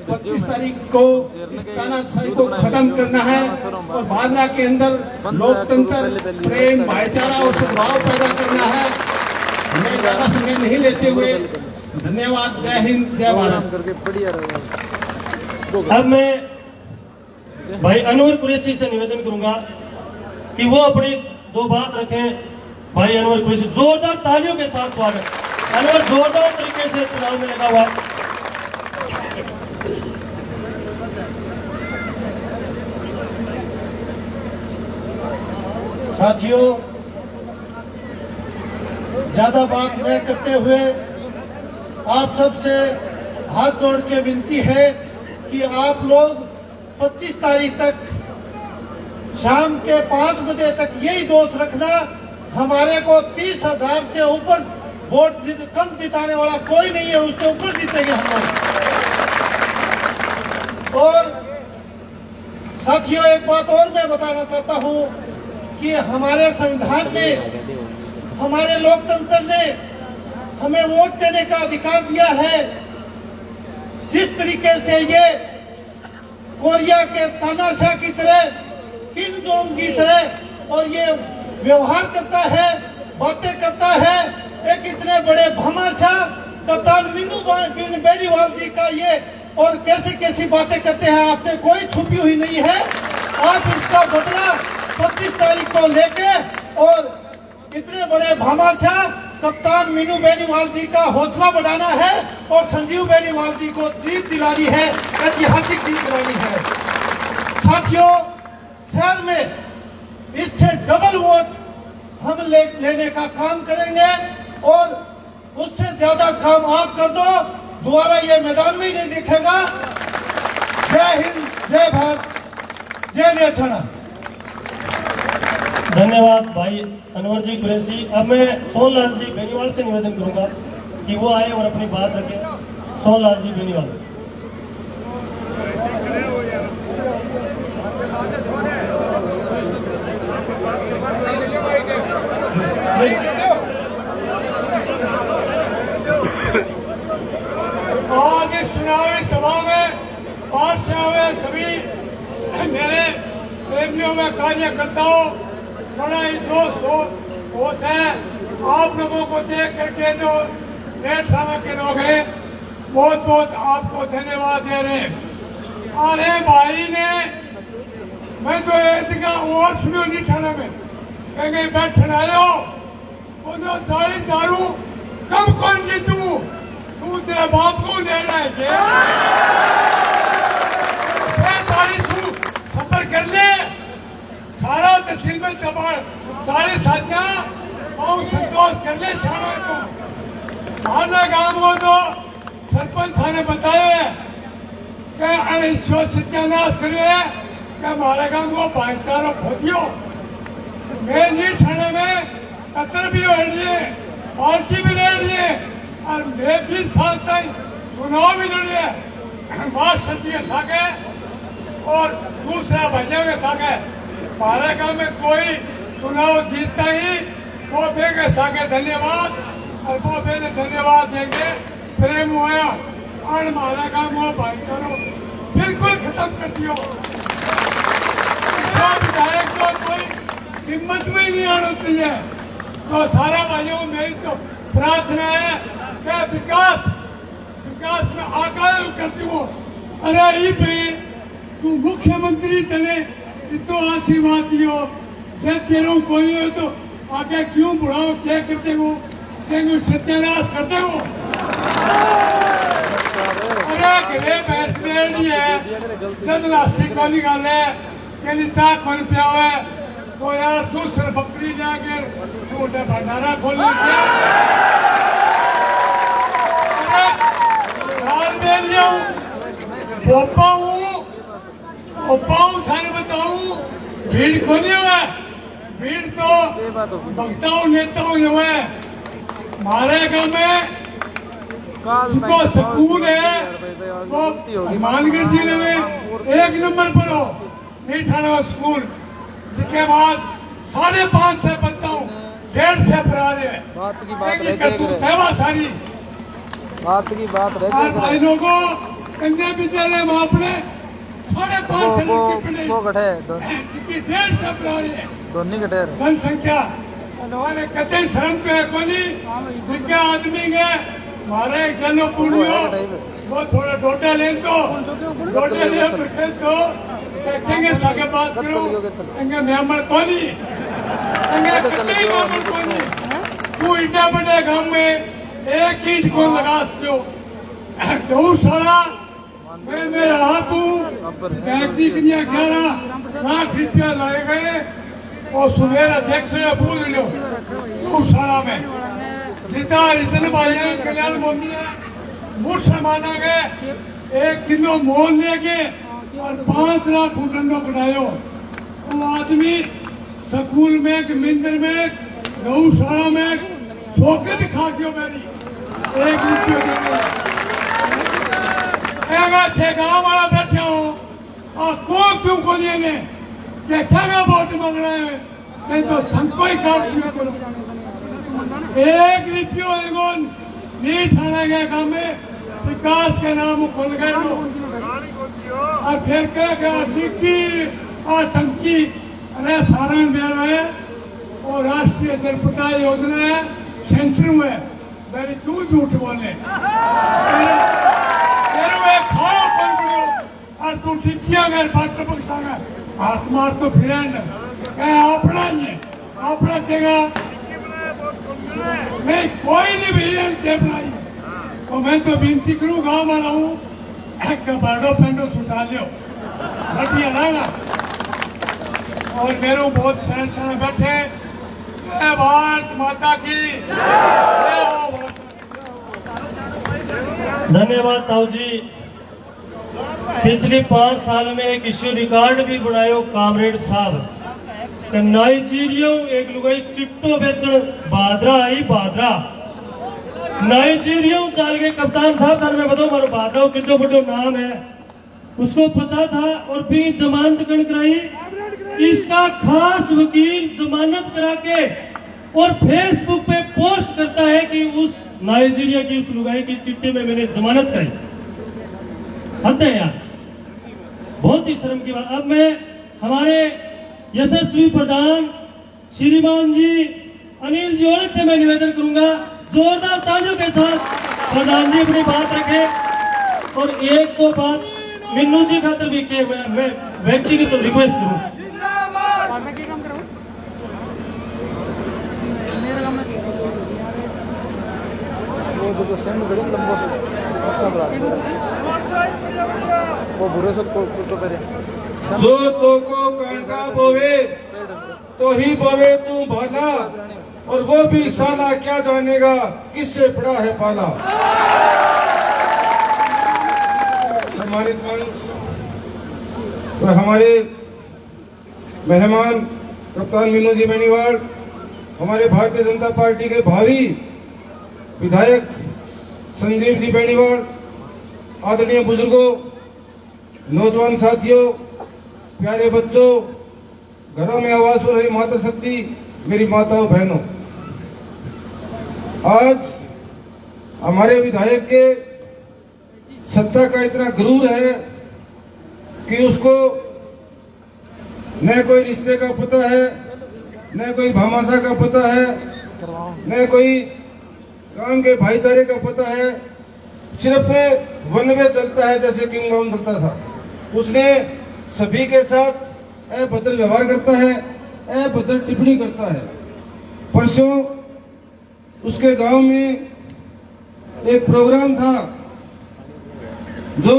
25 तारीख को इस तानाशाही को खत्म करना है और भादरा के अंदर लोकतंत्र, प्रेम, भाईचारा और सद्भाव पैदा करना है। मैं ज्यादा समय नहीं लेते हुए धन्यवाद, जय हिंद, जय भारत। अब मैं भाई अनवर कुरैशी से निवेदन करूंगा कि वो अपनी 2 बात रखें। भाई अनवर कुरैशी, जोरदार तालियों के साथ स्वागत। अनवर जोरदार तरीके से चुनाव में लगा हुआ। साथियों, ज्यादा बात न करते हुए आप सबसे हाथ जोड़ के विनती है कि आप लोग 25 तारीख तक शाम के 5 बजे तक यही दोष रखना। हमारे को 30,000 से ऊपर वोट कम जिताने वाला कोई नहीं है, उससे ऊपर जीतेंगे हम लोग। और साथियों, एक बात और मैं बताना चाहता हूं कि हमारे संविधान ने, हमारे लोकतंत्र ने हमें वोट देने का अधिकार दिया है। जिस तरीके से ये कोरिया के तानाशाह की तरह, किम जोंग की तरह और ये व्यवहार करता है, बातें करता है। एक इतने बड़े भामाशाह कप्तान मीनू बेनीवाल जी का ये और कैसी कैसी बातें करते हैं, आपसे कोई छुपी हुई नहीं है। आप इसका बदला 25 तारीख को लेके और इतने बड़े भामाशाह कप्तान मीनू बेनीवाल जी का हौसला बढ़ाना है और संजीव बेनीवाल जी को जीत दिलानी है, ऐतिहासिक जीत दिलानी है। साथियों, शहर में इससे डबल वोट हम लेने का काम करेंगे और उससे ज्यादा काम आप कर दो, दोबारा ये मैदान में ही नहीं दिखेगा। जय हिंद, जय भारत, जय नेठाना। धन्यवाद भाई अनवर जी कुरैशी। अब मैं सोनलाल जी बेनीवाल से निवेदन करूंगा कि वो आए और अपनी बात रखें। सोनलाल जी बेनीवाल। आज इस चुनावी सभा में पार्षद हुए सभी मेरे प्रेमियों में कार्यकर्ताओं, बड़ा ही जोश है। आप लोगों को देख करके जो नेठाना के लोग हैं, बहुत बहुत आपको धन्यवाद दे रहे हैं। अरे भाई ने मैं तो एक और सुनो नेठाना में कहेंगे बैठन आयो सारी दारू कब कौन जीतू, तू तेरा बाप को ले रहा है सफर कर ले सारा तहसील में चबड़ सारे साथिया और संतोष कर ले शाम तो हमारा गांव को तो सरपंच थाने बताया कि सत्यानाश करे कि हमारे गांव को भाईचारा खोदियो। मैं नहीं थाने में कतर भी हो रही है, पार्टी भी लड़ रही है और मैं 20 साल तक चुनाव भी लड़ी है। बात सच्ची के सागे और दूसरा भैया के सागे हमारे गांव में कोई चुनाव जीतता ही वो बे के सागे धन्यवाद और वो बे ने धन्यवाद देंगे। प्रेम हुआ और हमारा गांव वो भाईचारा बिल्कुल खत्म कर दियो। विधायक को कोई हिम्मत में नहीं आना चाहिए। तो सारा भाइयों मेरी तो प्रार्थना है कि विकास में आकार करती हूँ। अरे ये भाई तू मुख्यमंत्री तने तो आशीर्वाद दियो, जब तेरे कोई हो तो आगे क्यों बुढ़ाओ क्या करते हो, क्या सत्यानाश करते हो। अरे घरे भैंस में नहीं है, जब लासी को निकाले कि चाह कौन पिया हुआ है तो यार दूसरे बकरी जाके छोटे भंडारा खोल भोपाऊ थाने बताऊं भीड़ को नहीं हुआ, भीड़ तो वक्ताओं नेताओं हुआ है। हमारे गांव में उसको सुकून है, वो हनुमानगढ़ जिले में 1 नंबर पर हो नेठाना स्कूल, जिसके बाद 5.5 से बच्चों 1.5 से पढ़ा रहे हैं। बात की बात रहती और भाई लोगों कन्या विद्यालय में अपने 5.5 से लड़की पढ़े 1.5 से पढ़ा रहे हैं। जनसंख्या हमारे कतई शर्म तो है कोनी, जिनके आदमी है हमारे एक जनो पूर्णियों वो थोड़ा डोटा ले तो डोटे ले तो देखेंगे सागे बात करो कहेंगे मेमर कोनी, कहेंगे कतई मेमर कोनी। तू इतना बड़े गांव में एक ईंट को लगा सको गौशाला मैं मेरा हाथ हूँ। 11 लाख रुपया लाए गए और सुबह अध्यक्ष ने पूछ लो गौशाला में सीधा इतने भाई कल्याण मम्मी मुसलमाना गए 1 किलो मोल लेके और 5 लाख डंडो कटायो। वो आदमी स्कूल में मिंदर में गौशाला में सोके दिखा दियो मेरी 1 रुपये थे गाँव वाला बैठे हो और कौन क्यों को लेने देखा मैं वोट मांग रहे हैं नहीं तो संको ही काट दियो करो 1 रुपये नहीं ठाना गया गाँव में विकास के नाम खुल गए और फिर कहेगा निकी आतंकी अरे सारा मेरा है और राष्ट्रीय जलपता योजना है सेंटर में मेरी क्यों झूठ बोले तेरे खाओ और तू टिकिया गए पात्र पक्षांगा हाथ मार तो फिर अपना ही है अपना देगा नहीं कोई नहीं भी टेप लाई तो मैं तो विनती करूँ गाँव वाला हूँ बाडो पेंडो छुटा लियो बढ़िया लागा और मेरे बहुत सहन बैठे जय भारत माता की जय हो भारत। धन्यवाद ताऊ जी। पिछले 5 साल में एक इश्यू रिकॉर्ड भी बनायो कामरेड साहब नाइजीरिया एक लुगाई चिट्टो बेचन बादरा आई बादरा नाइजीरिया चाल के कप्तान साहब थाने में बताओ मारो बादरा कितना बड़ो नाम है उसको पता था और भी जमानत कराई इसका खास वकील जमानत करा के और फेसबुक पे पोस्ट करता है कि उस नाइजीरिया की उस लुगाई की चिट्ठी में मैंने जमानत कराई। हद है यार, बहुत ही शर्म की बात। अब मैं हमारे यशस्वी प्रधान श्रीमान जी अनिल जी और से मैं निवेदन करूंगा जोरदार तालियों के साथ प्रधान जी अपनी बात रखें और एक दो बात मिन्नू जी खातर भी के मैं व्यक्तिगत तो रिक्वेस्ट करूं। जो तो को कांटा बोवे तो ही बोवे तू भला और वो भी साला क्या जानेगा किससे पड़ा है पाला। सम्मानित मंच तो हमारे मेहमान कप्तान मीनू जी बेनीवाल, हमारे भारतीय जनता पार्टी के भावी विधायक संजीव जी बेनीवाल, आदरणीय बुजुर्गों, नौजवान साथियों, प्यारे बच्चों, घरों में आवाज हो रही माता शक्ति, मेरी माताओं बहनों, आज हमारे विधायक के सत्ता का इतना गुरूर है कि उसको न कोई रिश्ते का पता है, न कोई भामाशा का पता है, न कोई काम के भाईचारे का पता है, सिर्फ वन वे चलता है जैसे किंग कॉन्ग चलता था। उसने सभी के साथ अभद्र व्यवहार करता है, अभद्र टिप्पणी करता है। परसों उसके गांव में एक प्रोग्राम था जो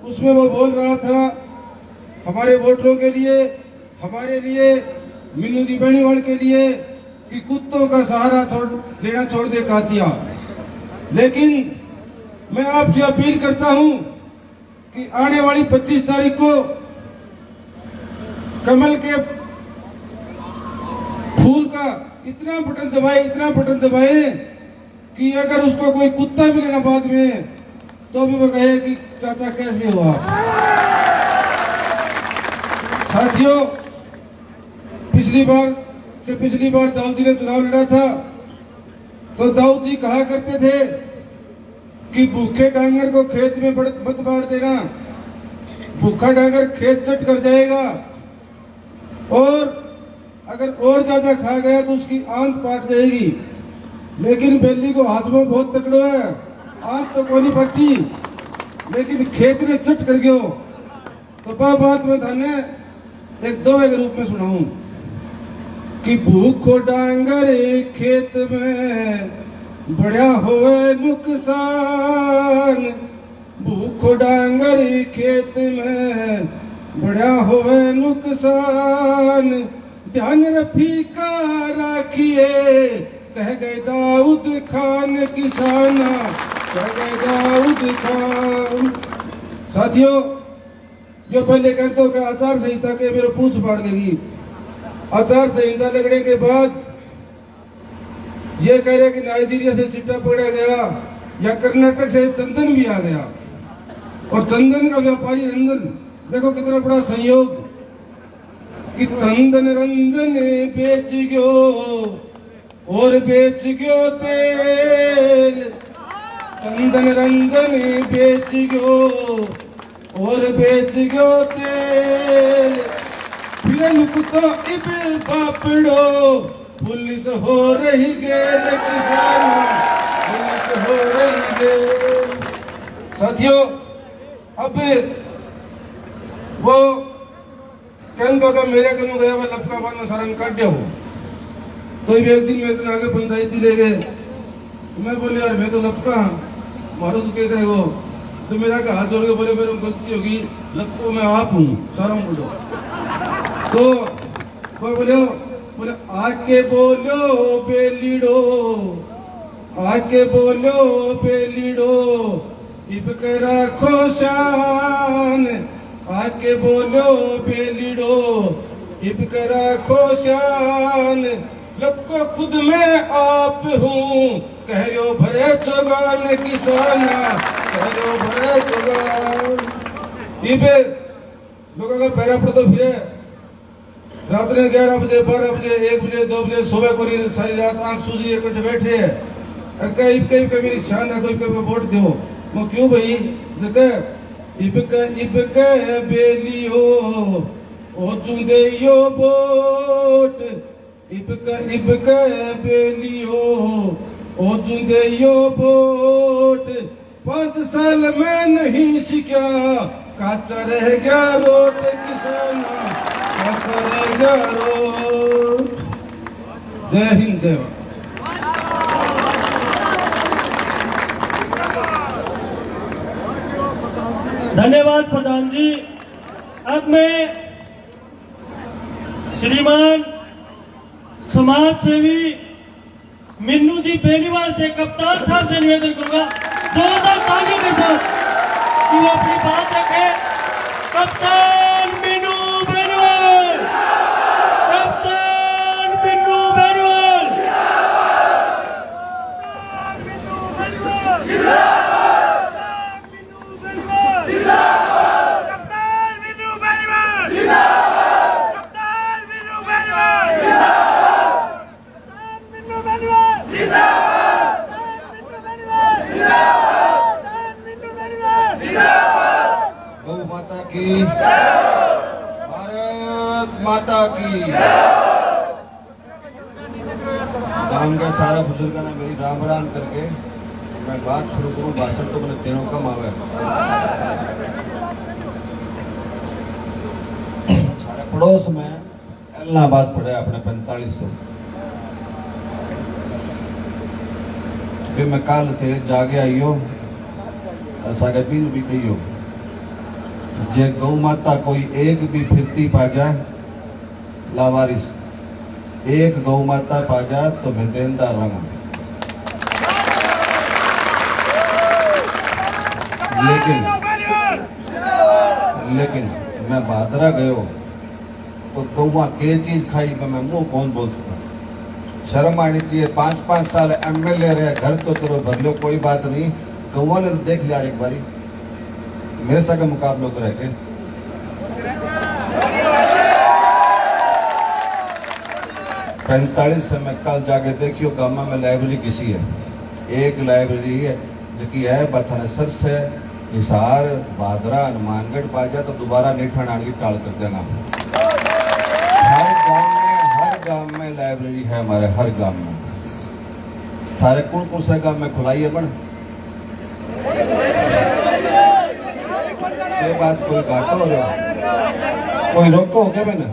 उसमें वो बोल रहा था हमारे वोटरों के लिए, हमारे लिए, मीनू जी बेनीवाल के लिए कि कुत्तों का सहारा लेना छोड़ दे कातिया। लेकिन मैं आपसे अपील करता हूं कि आने वाली 25 तारीख को कमल के फूल का इतना बटन दबाए कि अगर उसको कोई कुत्ता मिलेगा बाद में तो भी वो कहे कि चाचा कैसे हुआ। साथियों, पिछली बार दाऊद जी ने चुनाव लड़ा था तो दाऊद जी कहा करते थे कि भूखे डांगर को खेत में मत बांट देना, भूखा डांगर खेत चट कर जाएगा और अगर और ज्यादा खा गया तो उसकी आंत पाट जाएगी। लेकिन बेली को हाथ में बहुत तकड़ो है, आंत तो कोनी पट्टी लेकिन खेत में चट कर गयो। तो बात में थाने एक दोहे के रूप में सुनाऊं कि भूखो डांगर खेत में बढ़िया होवे नुकसान, भूखो डांगर खेत में बढ़िया होवे नुकसान, ध्यान रफी का राखिए कह गए दाऊद खान किसाना, कह गए दाऊद खान। साथियों, जो पहले कहते हो कि आचार संहिता के मेरे पूछ फाड़ देगी, आचार संहिता लगने के बाद ये कह रहे कि नाइजीरिया से चिट्टा पकड़ा गया या कर्नाटक से चंदन भी आ गया और चंदन का व्यापारी रंजन, देखो कितना बड़ा संयोग कि चंदन रंजन बेच गयो और बेच गयो तेल, चंदन रंजन बेच गयो और बेच गयो तेल फिर लुक तो इब पापड़ो पुलिस हो रही गेल किसान पुलिस हो रही गेल। साथियों अब वो कहन तो मेरे कनु गया मैं लपका बाद में सारन काट दिया हो तो भी एक दिन मेरे को आगे पंचायती ले गए मैं बोले यार मैं तो लपका मारो तो क्या करेगो तो मेरा का हाथ जोड़ के बोले मेरे गलती होगी लपको मैं आप हूँ सारा बोलो तो कोई बोले आके बोलो बेलीडो आके बोलो बेलीडो इब के राखो शान आके बोलो बेलीडो इब के राखो शान लपको खुद में आप हूँ कहो भरे जोगान किसान कहो भरे जोगान इबे लोगों का पैरा पर तो फिरे रात ने 11 बजे 12 बजे 1 बजे 2 बजे सुबह को सारी रात आंख सूझी इकट्ठे बैठे है कहीं कहीं मेरी शान है कोई वोट दो वो क्यों भाई इब के बेलियो ओ चुंदे यो वोट इब के बेलियो ओ चुंदे यो वोट 5 साल में नहीं सीखा काचा रह गया रोट किसान काचा रह गया रोट। जय हिंद जय भारत। धन्यवाद प्रधान जी। अब मैं श्रीमान समाज सेवी मिन्नू जी बेनीवाल से कप्तान साहब से निवेदन करूंगा जोरदार तालियों के साथ कि वो अपनी बात रखें। कप्तान मिन्नू बेनीवाल, कप्तान मिन्नू बेनीवाल। गौ माता की भारत माता की। गांव के सारा बुजुर्गों ने मेरी राम राम करके मैं बात शुरू करूं। भाषण तो मैंने तीनों कम आवे सारे पड़ोस में इलाहाबाद पड़े अपने 4500 मैं काल थे जागे आइयो सागे पीन भी कहियो जे गौ माता कोई एक भी फिरती पा जाए लावारिस एक गौ माता पा जाए तो मैं देनदार रहूंगा। लेकिन मैं भादरा गयो तो गौवा के चीज खाई मैं मुंह कौन बोल सकता। शर्म आनी चाहिए। 5-5 साल एमएलए रहे घर तो चलो भर लो कोई बात नहीं। गौवा ने तो देख लिया एक बारी मेरे साथ मुकाबलों को रह के 45 से मैं कल जाके देखियो गामा में लाइब्रेरी किसी है एक लाइब्रेरी है जो कि है बथानेसर से हिसार भादरा हनुमानगढ़ पाजा तो दोबारा नहीं ठंडाने की टाल कर देना। हर गांव में लाइब्रेरी है हमारे हर गांव में। थारे कौन से गांव में खुलाई है बन ये बात कोई काटो हो रहा कोई रोको हो गया मैंने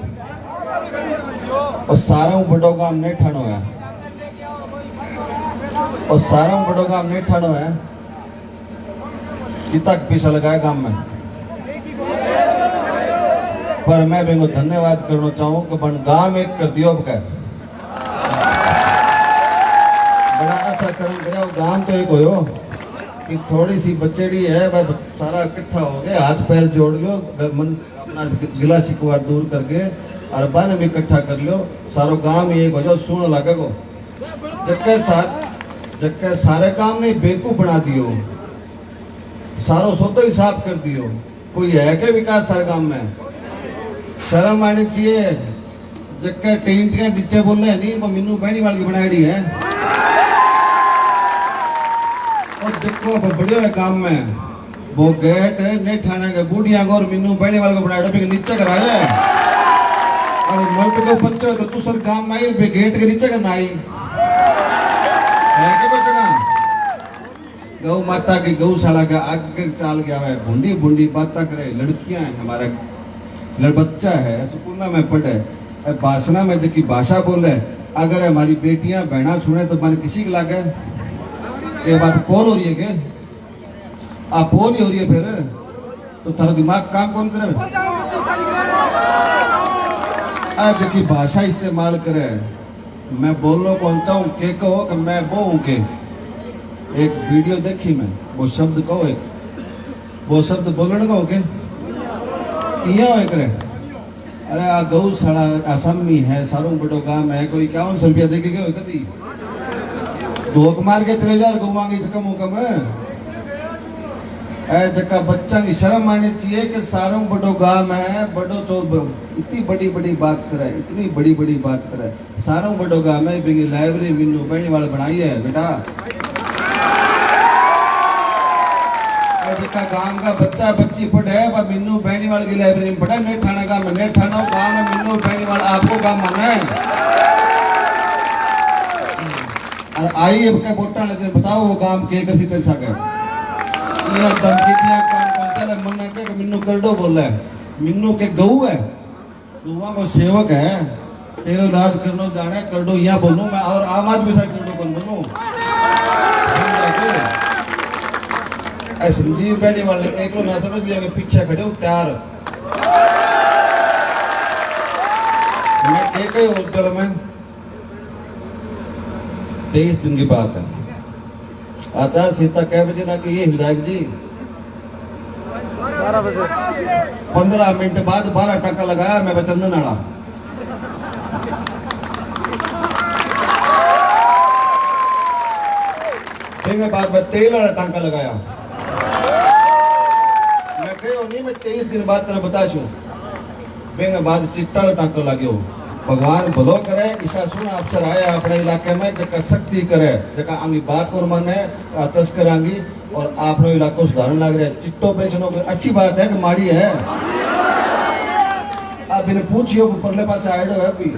और सारा बड़ो गांव नहीं ठनो है और सारा बड़ो गांव नहीं ठनो है कि तक पैसा लगाए गांव में। पर मैं भी धन्यवाद करना चाहूँ कि बन गांव एक कर दियो बड़ा अच्छा कर्म करे। गांव तो एक हो कि थोड़ी सी बचेड़ी है भाई सारा इकट्ठा हो गया हाथ पैर जोड़ लो मन अपना गिला शिकवा दूर करके और बन भी इकट्ठा कर लो सारो गांव एक हो जाओ सुन लगे को जबकि सारे काम नहीं बेवकूफ बना दियो सारो सोतो ही साफ कर दियो। कोई है क्या विकास सारे गांव में शर्म आनी चाहिए। जबकि टीम के नीचे बोल रहे नहीं वो मिन्नू बेनीवाल की बनाई है और जिसको बढ़िया है काम में वो गेट ने ठाणे के बूढ़िया को और मीनू बहने वाले को बनाया के नीचे कराया और मर्द को बच्चों तो तू सर काम में आई पे गेट के नीचे करना आई है के बचना गौ माता की गौशाला का आगे चाल गया है बूंदी बूंदी बातें करे लड़कियां हैं हमारा बच्चा है स्कूल में पढ़े भाषणा में जो की भाषा बोले अगर हमारी बेटियां बहना सुने तो मन किसी के लागे ये बात कौन हो रही है के आप वो नहीं हो रही है फिर तो थारा दिमाग काम कौन करे आज की भाषा इस्तेमाल करे मैं बोलना पहुंचा हूं के कहो कि मैं वो हूं के एक वीडियो देखी मैं वो शब्द कहो एक वो शब्द बोलने का हो के इया हो करे अरे आ गौशाला असमी है सारों बड़ो काम है कोई 51 रुपया देके गए कभी धोख मार के चले जा गौ मांगी से कम कम है जका बच्चा की शर्म आनी चाहिए कि सारों बड़ो गांव है बड़ो तो इतनी बड़ी बड़ी बात करे इतनी बड़ी बड़ी बात करे सारों बड़ो गांव में बिंगी लाइब्रेरी मीनू बहनी वाले बनाई है बेटा जका गांव का बच्चा बच्ची पढ़े वह मीनू बहनी वाले की लाइब्रेरी में पढ़े नहीं थाना गांव में नहीं थाना गांव में मीनू बहनी वाला आपको काम माना है और आई अब क्या वोटा लेते बताओ वो काम के कैसी तरह का ये धमकियां कौन कौन चले मन के मिन्नू करडो बोल है मिन्नू के गऊ है दुआ को सेवक है तेरे इलाज करनो जाने करडो यहाँ बोलूं मैं और आम आदमी से करडो कौन बोलूं संजीव बैठे वाले एक लोग मैं समझ लिया कि पीछे खड़े हो तैयार मैं एक ही होटल में 23 दिन की बात है आचार संहिता कै बजे ना कि ये विधायक जी 12 बजे 15 मिनट बाद 12 टका लगाया मैं चंदन आड़ा फिर मैं बाद में तेल वाला टांका लगाया मैं कहो नहीं मैं 23 दिन बाद तेरा बताशू फिर मैं बाद चिट्टा वाला टांका लाग्यो भगवान भलो करे ईसा सुन अफसर आया अपने इलाके में जका सख्ती करे जका आमी बात को माने तस्करांगी और आपनो इलाको सुधारन लग रहे चिट्टो पेशनो अच्छी बात है कि माड़ी है आप इन्हें पूछियो परले पास आइडो है भी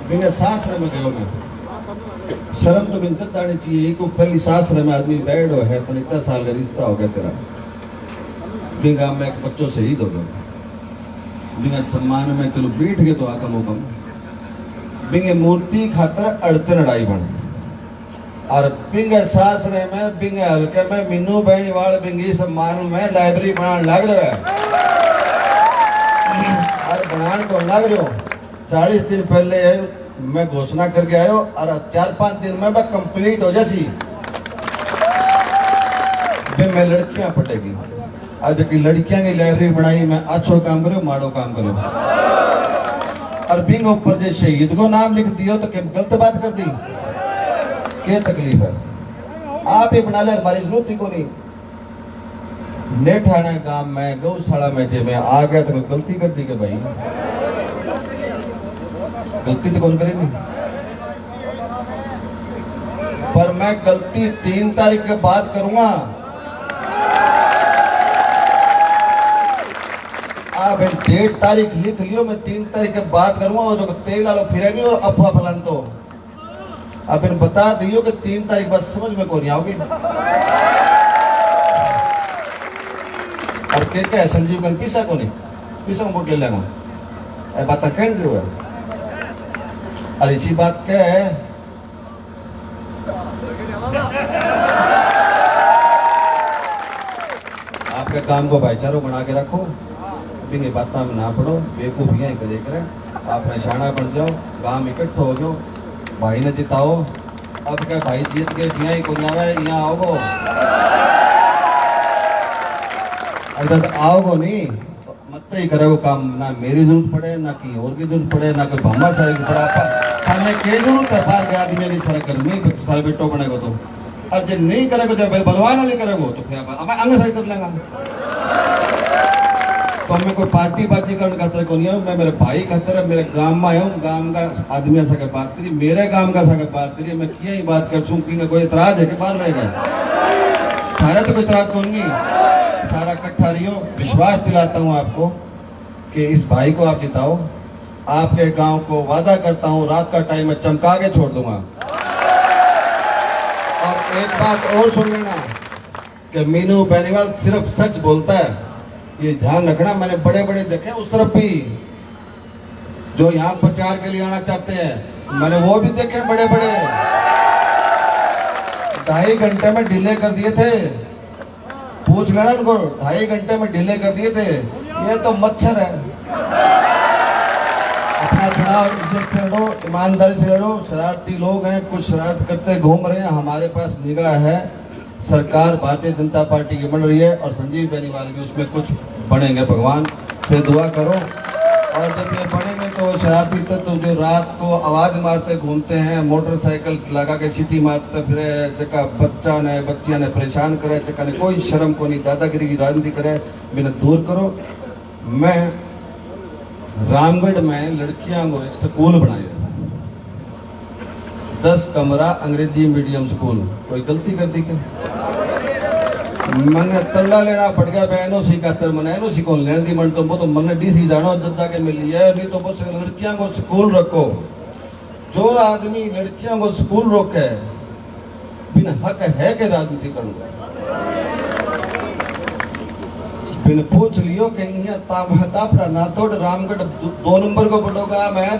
बिना सासरे में गयो मैं शर्म तो बिन तक आनी चाहिए को पहली सासरे में आदमी बैठो है तो इतना साल का रिश्ता हो गया तेरा बिंगा में एक बच्चों शहीद हो गया बिंगे सम्मान में चलो बैठ गए तो आका मौका बिंगे मूर्ति खातर अड़चन अड़ाई बन और बिंगे सासरे में बिंगे हल्के में मीनू बहनी वाल बिंगी सम्मान में लाइब्रेरी बनाने लग रहा है और बनाने को लग रहे हो 40 दिन पहले मैं घोषणा करके आयो और 4-5 दिन में मैं कंप्लीट हो जैसी मैं लड़कियां पटेगी आज की लड़कियां की लाइब्रेरी बनाई मैं अच्छो काम करो माड़ो काम करो और बिंग ऊपर जो शहीद को नाम लिख दियो तो क्या गलत बात कर दी क्या तकलीफ है आप ही बना ले हमारी जरूरत ही को नहीं नेठाना गांव में गौशाला में जे मैं आ गया तो गलती कर दी के भाई गलती तो कौन करेगी पर मैं गलती 3 तारीख के बाद करूंगा आप 1 तारीख लिख लियो मैं 3 तारीख के बाद करूंगा और जो तेल वालों फिरेगी और अफवाह फैलान तो आप इन बता दियो कि 3 तारीख बाद समझ में कौन आओगी और क्या संजीव गन पीसा को नहीं पीसा वोट ले लेना बात कह दो है और इसी बात क्या है आपके काम को भाईचारों बना के रखो बिंगे बातों में ना पड़ो बेवकूफियां करे करे आप निशाना बन जाओ गांव इकट्ठो हो जाओ भाई ने जिताओ अब क्या भाई जीत के यहाँ ही कौन आवे यहाँ आओगो अगर आओगो नहीं मत ही करेगो काम ना मेरी जरूरत पड़े ना की और की जरूरत पड़े ना कोई भामा सारी की पड़ा खाने की जरूरत है बाहर के आदमी नहीं फर्क कर नहीं सारे बेटो बनेगो तो और जो नहीं करेगो जब बलवाना नहीं करेगो तो फिर अंग सारी कर लेगा तो मैं कोई पार्टी बाजी करने खातर को नहीं हूँ मैं मेरे भाई खातर मेरे गांव में आया हूँ गांव का आदमी ऐसा के बात करी मेरे गांव का ऐसा के बात करी मैं किया ही बात कर चूँ कोई इतराज है कि बाहर रहेगा थाने तो कोई इतराज कौन नहीं, सारा इकट्ठा रहियो। विश्वास दिलाता हूँ आपको कि इस भाई को आप जिताओ। आपके गांव को वादा करता हूँ रात का टाइम में चमका के छोड़ दूंगा। और एक बात और सुन लेना कि मीनू बेनीवाल सिर्फ सच बोलता है, ये ध्यान रखना। मैंने बड़े बड़े देखे उस तरफ भी जो यहाँ प्रचार के लिए आना चाहते हैं, मैंने वो भी देखे बड़े बड़े। 2.5 घंटे में डिले कर दिए थे, पूछ लेना उनको, 2.5 घंटे में डिले कर दिए थे। ये तो मच्छर है। अपना चुनाव इज्जत से लड़ो, ईमानदारी से लड़ो। शरारती लोग हैं, कुछ शरारत करते घूम रहे हैं। हमारे पास निगाह है, सरकार भारतीय जनता पार्टी की बन रही है और संजीव बेनीवाल भी उसमें कुछ बनेंगे। भगवान से दुआ करो। और जब ये बनेंगे तो शरारती तत्व जो रात को आवाज मारते घूमते हैं, मोटरसाइकिल लगा के सीटी मारते फिरे, जगह बच्चा ने बच्चिया ने परेशान करे, जगह ने कोई शर्म को नहीं, दादागिरी की राजनीति करे, बिना दूर करो। मैं रामगढ़ में लड़कियां को एक स्कूल बनाया, 10 कमरा अंग्रेजी मीडियम स्कूल। कोई गलती कर दी क्या? मैंने तल्ला लेना पड़ गया एनओसी का तर मैंने एनओसी कौन लेने दी मन तो वो तो मैंने डीसी जानो जब जाके मिली है। नहीं तो बस लड़कियों को स्कूल रखो। जो आदमी लड़कियों को स्कूल रोके बिना हक है के राजनीति करूंगा। बिन पूछ लियो कि तापड़ा ना तोड़ रामगढ़ 2 नंबर को बढ़ोगा। मैं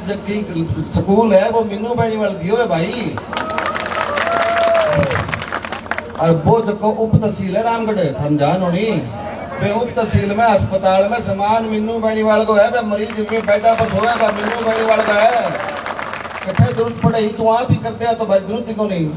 जबकि स्कूल है वो मीनू बेनीवाल दियो है भाई। और वो जो उप तहसील है रामगढ़, हम जानो नहीं वे उप तहसील में अस्पताल में सामान मीनू बेनीवाल को है। वे मरीज में बेटा पर सोया मीनू बेनीवाल का है। कथे जरूरत पड़े ही तो आप ही करते हैं, तो भाई जरूरत को नहीं।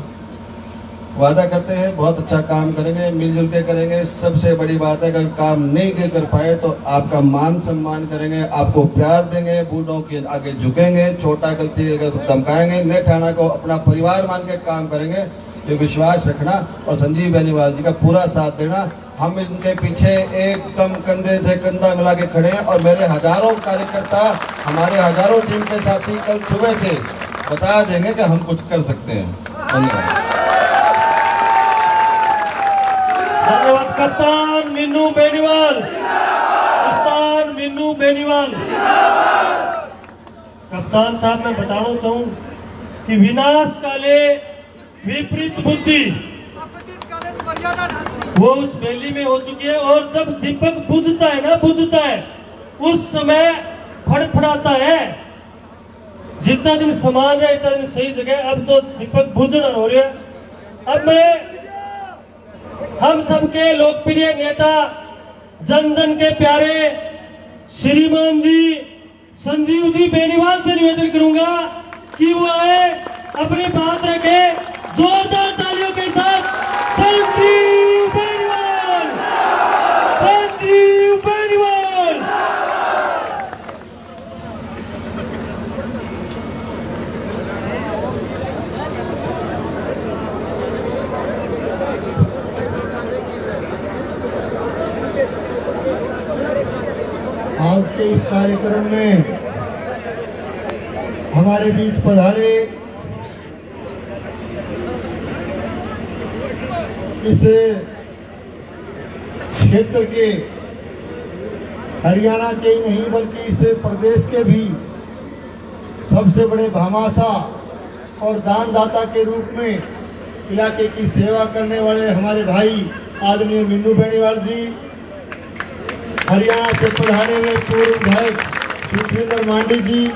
वादा करते हैं बहुत अच्छा काम करेंगे, मिलजुल के करेंगे। सबसे बड़ी बात है अगर काम नहीं कर पाए तो आपका मान सम्मान करेंगे, आपको प्यार देंगे, बूढ़ों के आगे झुकेंगे, छोटा गलती अगर तो धमकाएंगे। नए ठाणा को अपना परिवार मान के काम करेंगे, ये विश्वास रखना और संजीव बेनीवाल जी का पूरा साथ देना। हम इनके पीछे एकदम कंधे से कंधा मिला के खड़े हैं और मेरे हजारों कार्यकर्ता, हमारे हजारों टीम के साथी कल सुबह से बता देंगे कि हम कुछ कर सकते हैं। धन्यवाद। धन्यवाद कप्तान मीनू बेनीवाल। कप्तान मीनू बेनीवाल। कप्तान साहब मैं बताना चाहूं कि विनाश काले विपरीत बुद्धि वो उस वैली में हो चुकी है। और जब दीपक बुझता है उस समय फड़फड़ाता है। जितना दिन समान है इतना दिन सही जगह। अब तो दीपक बुझना हो रहा है। अब मैं हम सबके लोकप्रिय नेता, जन जन के प्यारे श्रीमान जी संजीव जी बेनीवाल से निवेदन करूंगा कि वो आए, अपनी बात रखे। जोरदार तालियों के साथ संजीव बेनीवाल, संजीव बेनीवाल। आज के इस कार्यक्रम में हमारे बीच पधारे इस क्षेत्र के, हरियाणा के ही नहीं बल्कि इस प्रदेश के भी सबसे बड़े भामाशा और दानदाता के रूप में इलाके की सेवा करने वाले हमारे भाई आदरणीय मीनू बेनीवाल जी, हरियाणा से पधारे हुए पूर्व विधायक सुखविंदर मांडी जी,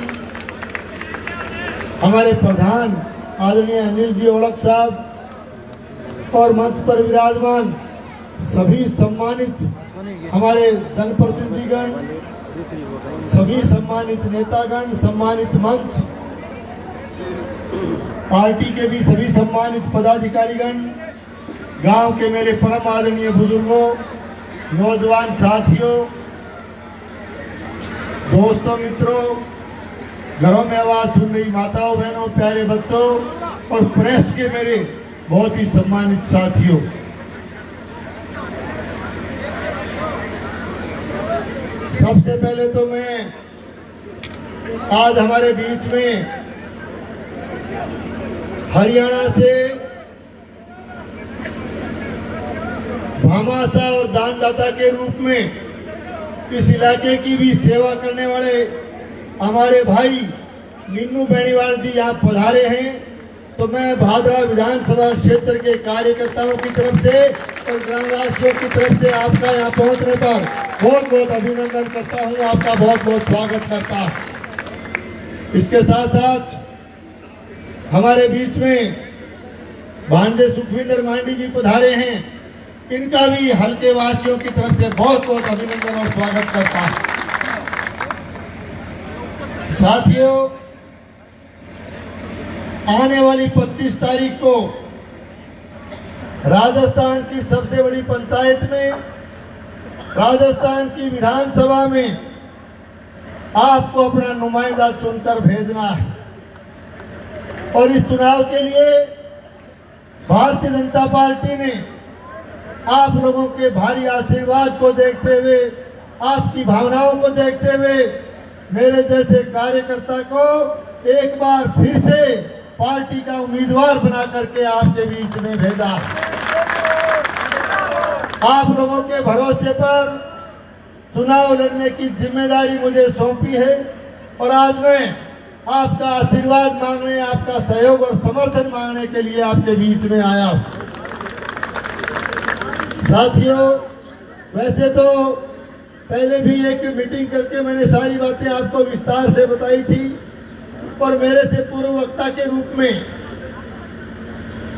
हमारे प्रधान आदरणीय अनिल जी ओलख साहब और मंच पर विराजमान सभी सम्मानित हमारे जनप्रतिनिधिगण, सभी सम्मानित नेतागण, सम्मानित मंच, पार्टी के भी सभी सम्मानित पदाधिकारीगण, गांव के मेरे परम आदरणीय बुजुर्गों, नौजवान साथियों, दोस्तों, मित्रों, घरों में आवाज सुन रही माताओं, बहनों, प्यारे बच्चों और प्रेस के मेरे बहुत ही सम्मानित साथियों, सबसे पहले तो मैं आज हमारे बीच में हरियाणा से भामाशाह और दानदाता के रूप में इस इलाके की भी सेवा करने वाले हमारे भाई मीनू बेनीवाल जी यहाँ पधारे हैं, तो मैं भादरा विधानसभा क्षेत्र के कार्यकर्ताओं की तरफ से और ग्रामवासियों की तरफ से आपका यहाँ पहुँचने पर बहुत बहुत अभिनंदन करता हूँ, आपका बहुत बहुत स्वागत करता हूँ। इसके साथ साथ हमारे बीच में भांजे सुखविंदर मांडी भी पधारे हैं, इनका भी हल्के वासियों की तरफ से बहुत बहुत अभिनंदन और स्वागत करता हूं। साथियों, आने वाली 25 तारीख को राजस्थान की सबसे बड़ी पंचायत में, राजस्थान की विधानसभा में आपको अपना नुमाइंदा चुनकर भेजना है और इस चुनाव के लिए भारतीय जनता पार्टी ने आप लोगों के भारी आशीर्वाद को देखते हुए, आपकी भावनाओं को देखते हुए मेरे जैसे कार्यकर्ता को एक बार फिर से पार्टी का उम्मीदवार बना करके आपके बीच में भेजा। आप लोगों के भरोसे पर चुनाव लड़ने की जिम्मेदारी मुझे सौंपी है और आज मैं आपका आशीर्वाद मांगने, आपका सहयोग और समर्थन मांगने के लिए आपके बीच में आया हूं। साथियों, वैसे तो पहले भी एक मीटिंग करके मैंने सारी बातें आपको विस्तार से बताई थी और मेरे से पूर्व वक्ता के रूप में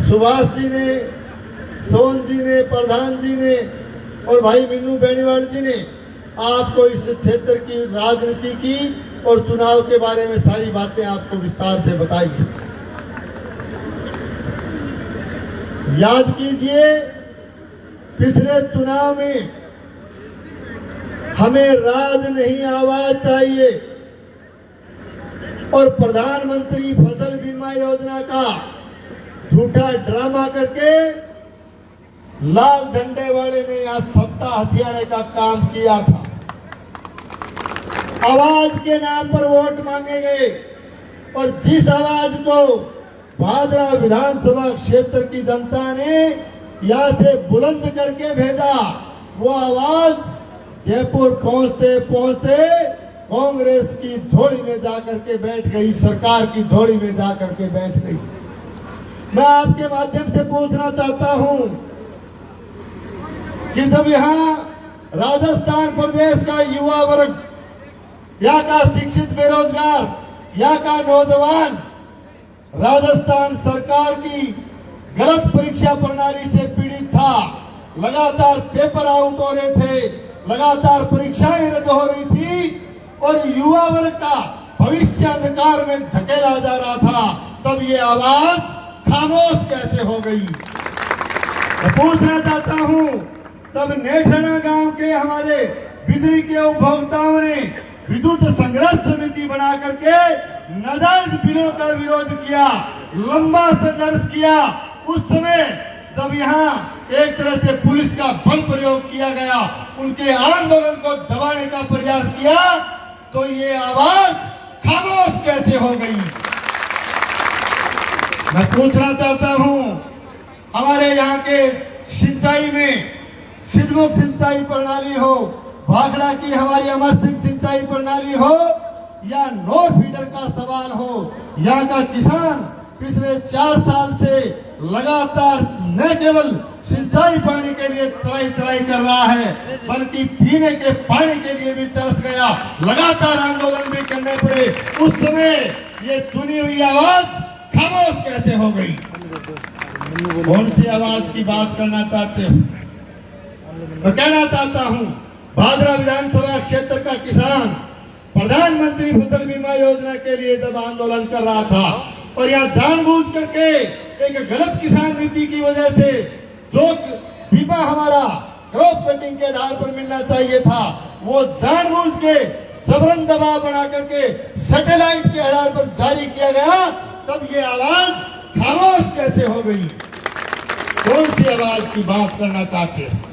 सुभाष जी ने, सोन जी ने, प्रधान जी ने और भाई मीनू बेनीवाल जी ने आपको इस क्षेत्र की राजनीति की और चुनाव के बारे में सारी बातें आपको विस्तार से बताई। याद कीजिए, पिछले चुनाव में हमें राज नहीं आवाज चाहिए और प्रधानमंत्री फसल बीमा योजना का झूठा ड्रामा करके लाल झंडे वाले ने यहाँ सत्ता हथियाने का काम किया था। आवाज के नाम पर वोट मांगे गए और जिस आवाज को भादरा विधानसभा क्षेत्र की जनता ने यहाँ से बुलंद करके भेजा, वो आवाज जयपुर पहुंचते पहुंचते कांग्रेस की झोली में जाकर के बैठ गई, सरकार की झोली में जाकर के बैठ गई। मैं आपके माध्यम से पूछना चाहता हूं कि जब यहाँ राजस्थान प्रदेश का युवा वर्ग, यहाँ का शिक्षित बेरोजगार, यहाँ का नौजवान राजस्थान सरकार की गलत परीक्षा प्रणाली से पीड़ित था, लगातार पेपर आउट हो रहे थे, लगातार परीक्षाएं रद्द हो रही थी और युवा वर्ग का भविष्य अंधकार में धकेला जा रहा था, तब ये आवाज खामोश कैसे हो गई? मैं पूछना चाहता हूं, तब नेठाना गांव के हमारे बिजली के उपभोक्ताओं ने विद्युत संघर्ष समिति बना करके नाजायज बिलों का विरोध किया, लंबा संघर्ष किया। उस समय जब यहाँ एक तरह से पुलिस का बल प्रयोग किया गया, उनके आंदोलन को दबाने का प्रयास किया, तो ये आवाज खामोश कैसे हो गई? मैं पूछना चाहता हूं, हमारे यहाँ के सिंचाई में सिद्धमुख सिंचाई प्रणाली हो, भाखड़ा की हमारी अमर सिंह सिंचाई प्रणाली हो या नोर फीडर का सवाल हो, यहाँ का किसान पिछले 4 साल से लगातार न केवल सिंचाई पानी के लिए ट्राई कर रहा है, बल्कि पीने के पानी के लिए भी तरस गया, लगातार आंदोलन भी करने पड़े। उस समय ये चुनी हुई आवाज खामोश कैसे हो गई? कौन सी आवाज की बात करना चाहते हो? मैं कहना चाहता हूं, भादरा विधानसभा क्षेत्र का किसान प्रधानमंत्री फसल बीमा योजना के लिए जब आंदोलन कर रहा था और यहाँ जानबूझ करके एक गलत किसान नीति की वजह से जो बीमा हमारा क्रॉप कटिंग के आधार पर मिलना चाहिए था, वो जानबूझ के जबरन दबाव बना करके सैटेलाइट के आधार पर जारी किया गया, तब ये आवाज खामोश कैसे हो गई? कौन सी आवाज की बात करना चाहते हैं?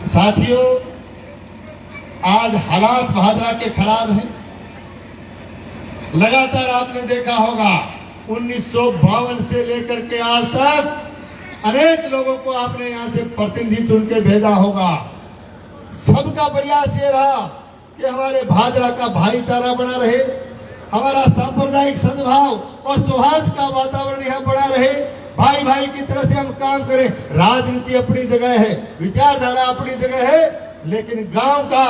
साथियों, आज हालात भादरा के खराब हैं। लगातार आपने देखा होगा 1952 से लेकर के आज तक अनेक लोगों को आपने यहाँ से प्रतिनिधि चुन के भेजा होगा। सबका प्रयास ये रहा कि हमारे भादरा का भाईचारा बना रहे, हमारा सांप्रदायिक सद्भाव और सौहार्द का वातावरण यहाँ बना रहे, भाई भाई की तरह से हम काम करें। राजनीति अपनी जगह है, विचारधारा अपनी जगह है, लेकिन गांव का,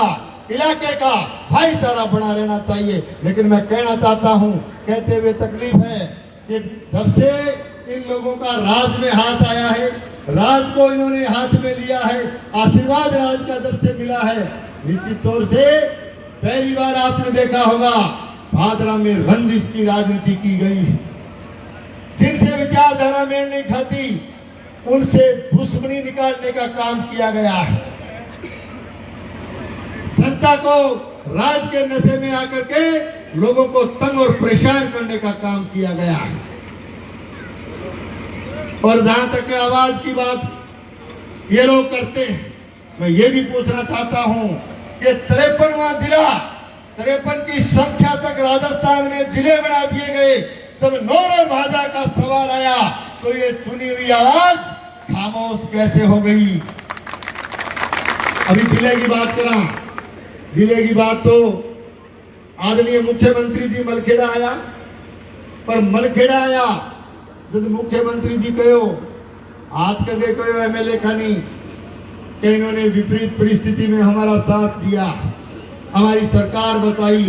इलाके का भाईचारा बना रहना चाहिए। लेकिन मैं कहना चाहता हूँ, कहते हुए तकलीफ है कि जब से इन लोगों का राज में हाथ आया है, राज को इन्होंने हाथ में लिया है, आशीर्वाद राज का जब से मिला है, निश्चित तौर से पहली बार आपने देखा होगा भादरा में रंजिश की राजनीति की गई। जिनसे विचारधारा मेल नहीं खाती उनसे दुश्मनी निकालने का काम किया गया है। जनता को राज के नशे में आकर के लोगों को तंग और परेशान करने का काम किया गया है। और जहां तक आवाज की बात ये लोग करते हैं, मैं ये भी पूछना चाहता हूं कि 53वां जिला, 53 की संख्या तक राजस्थान में जिले बना दिए गए। जब नौर और भादरा का सवाल आया तो ये चुनी हुई आवाज खामोश कैसे हो गई। अभी जिले की बात करा, जिले की बात तो आदरणीय मुख्यमंत्री जी मलखेड़ा आया, पर मलखेड़ा आया जब मुख्यमंत्री जी कहो आज कदे कहो एमएलए खानी कि इन्होंने विपरीत परिस्थिति में हमारा साथ दिया, हमारी सरकार बचाई।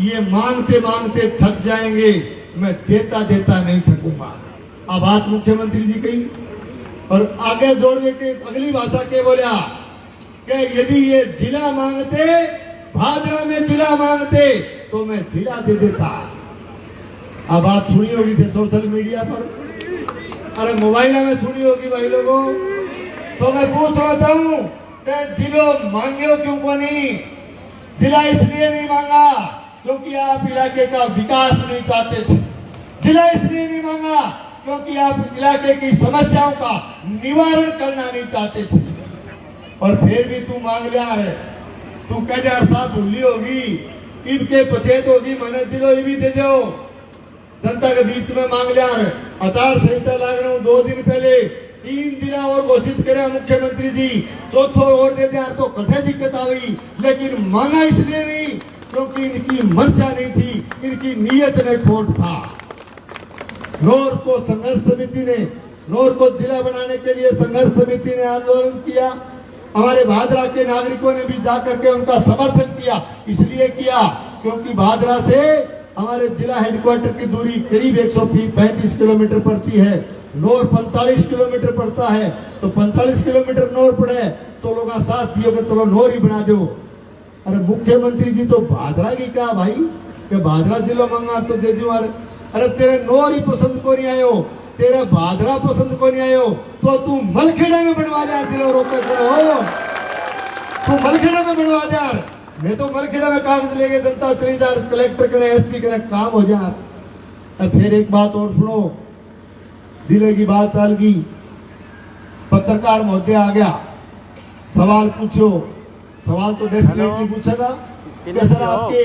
ये मांगते मांगते थक जाएंगे, मैं देता देता नहीं थकूंगा। अब बात मुख्यमंत्री जी कही और आगे जोड़ के अगली भाषा के बोला कि यदि ये जिला मांगते, भादरा में जिला मांगते तो मैं जिला दे देता। अब बात सुनी होगी थे सोशल मीडिया पर, अरे मोबाइल में सुनी होगी भाई लोगों। तो मैं पूछ रहा हूँ जिलो मांगे क्यों को नहीं? जिला इसलिए नहीं मांगा क्योंकि आप इलाके का विकास नहीं चाहते थे। जिला इसलिए नहीं मांगा क्योंकि आप इलाके की समस्याओं का निवारण करना नहीं चाहते थे। और फिर भी तू मांग लिया है, तू कह जा साथ भूली होगी, ईब के पछेत होगी, मैंने जिलो भी दे दो। जनता के बीच में मांग लिया है। आचार संहिता लागू 2 दिन पहले 3 जिला और घोषित करे मुख्यमंत्री जी, चौथो और दे दिया तो कठे दिक्कत आई। लेकिन मांगा इसलिए नहीं क्योंकि इनकी मंशा नहीं थी, इनकी नीयत में खोट था। नौर को संघर्ष समिति ने, नौर को जिला बनाने के लिए संघर्ष समिति ने आंदोलन किया। हमारे भादरा के नागरिकों ने भी जाकर के उनका समर्थन किया। इसलिए किया क्योंकि भादरा से हमारे जिला हेडक्वार्टर की दूरी करीब 135 किलोमीटर पड़ती है। नौर 45 किलोमीटर पड़ता है, तो 45 किलोमीटर नौर पड़े तो लोग साथ दियो कि चलो नौर ही बना दो। अरे मुख्यमंत्री जी तो भादरा की कहा भाई कि भादरा जिला मंगा तो दे दो। अरे तेरे नौर ही पसंद को नहीं आयो, तेरा भादरा पसंद को नहीं आयो तो तू मलखेड़ा में बनवा जा। जिलो रोके करो, तू मलखेड़ा में बनवा जा। मैं तो मलखेड़ा में कागज लेके जनता चली जा, कलेक्टर करे, एसपी करे, काम हो जा। अब फिर एक बात और सुनो, जिले की बात चाल की, पत्रकार महोदय आ गया, सवाल पूछो। सवाल तो डेफिनेटली पूछेगा कि सर आपके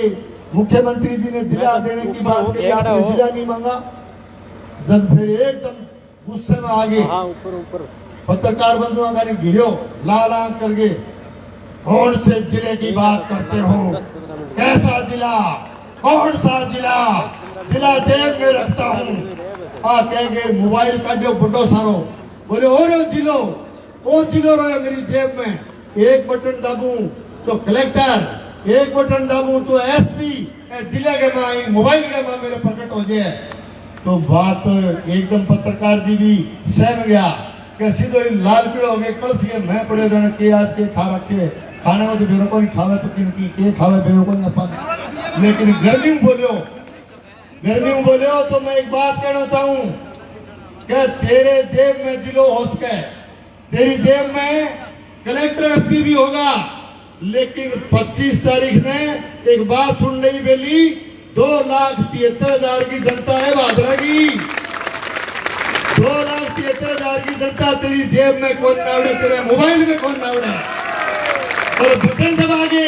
मुख्यमंत्री जी ने जिला देने की बात कही, आपने जिला नहीं मांगा। जब फिर एकदम गुस्से में आ गए, पत्रकार बंधुओं का घिरो लाल आंख करके, कौन से जिले की बात करते हो? कैसा जिला? कौन सा जिला? जिला जेब में रखता हूँ। कह मोबाइल काटो बड़ो सारो, बोले ओ जिलो, ओ जिलो रहो मेरी जेब में। एक बटन दाबू तो कलेक्टर, एक बटन दाबू तो एसपी, जिले के माँ मोबाइल के माँ मेरे प्रकट हो जाए। तो बात एकदम पत्रकार जी भी सहम गया कि सीधो लाल पीड़ो हो गए, कल मैं पड़े रहने के आज के खा रखे खाने में तो बेरो को नहीं खावे तो किनकी के खावे बेरो को नहीं अपन। लेकिन गर्मी में बोलो तो मैं एक बात कहना चाहूं कि तेरे जेब में जिलो हो सके, तेरी जेब में कलेक्टर एसपी भी होगा, लेकिन 25 तारीख ने एक बात सुन रही बेली, 2,73,000 की जनता है भादरा की। 2,73,000 की जनता तेरी जेब में कौन नावड़े, तेरे मोबाइल में कौन नावड़े, और बटन दबा के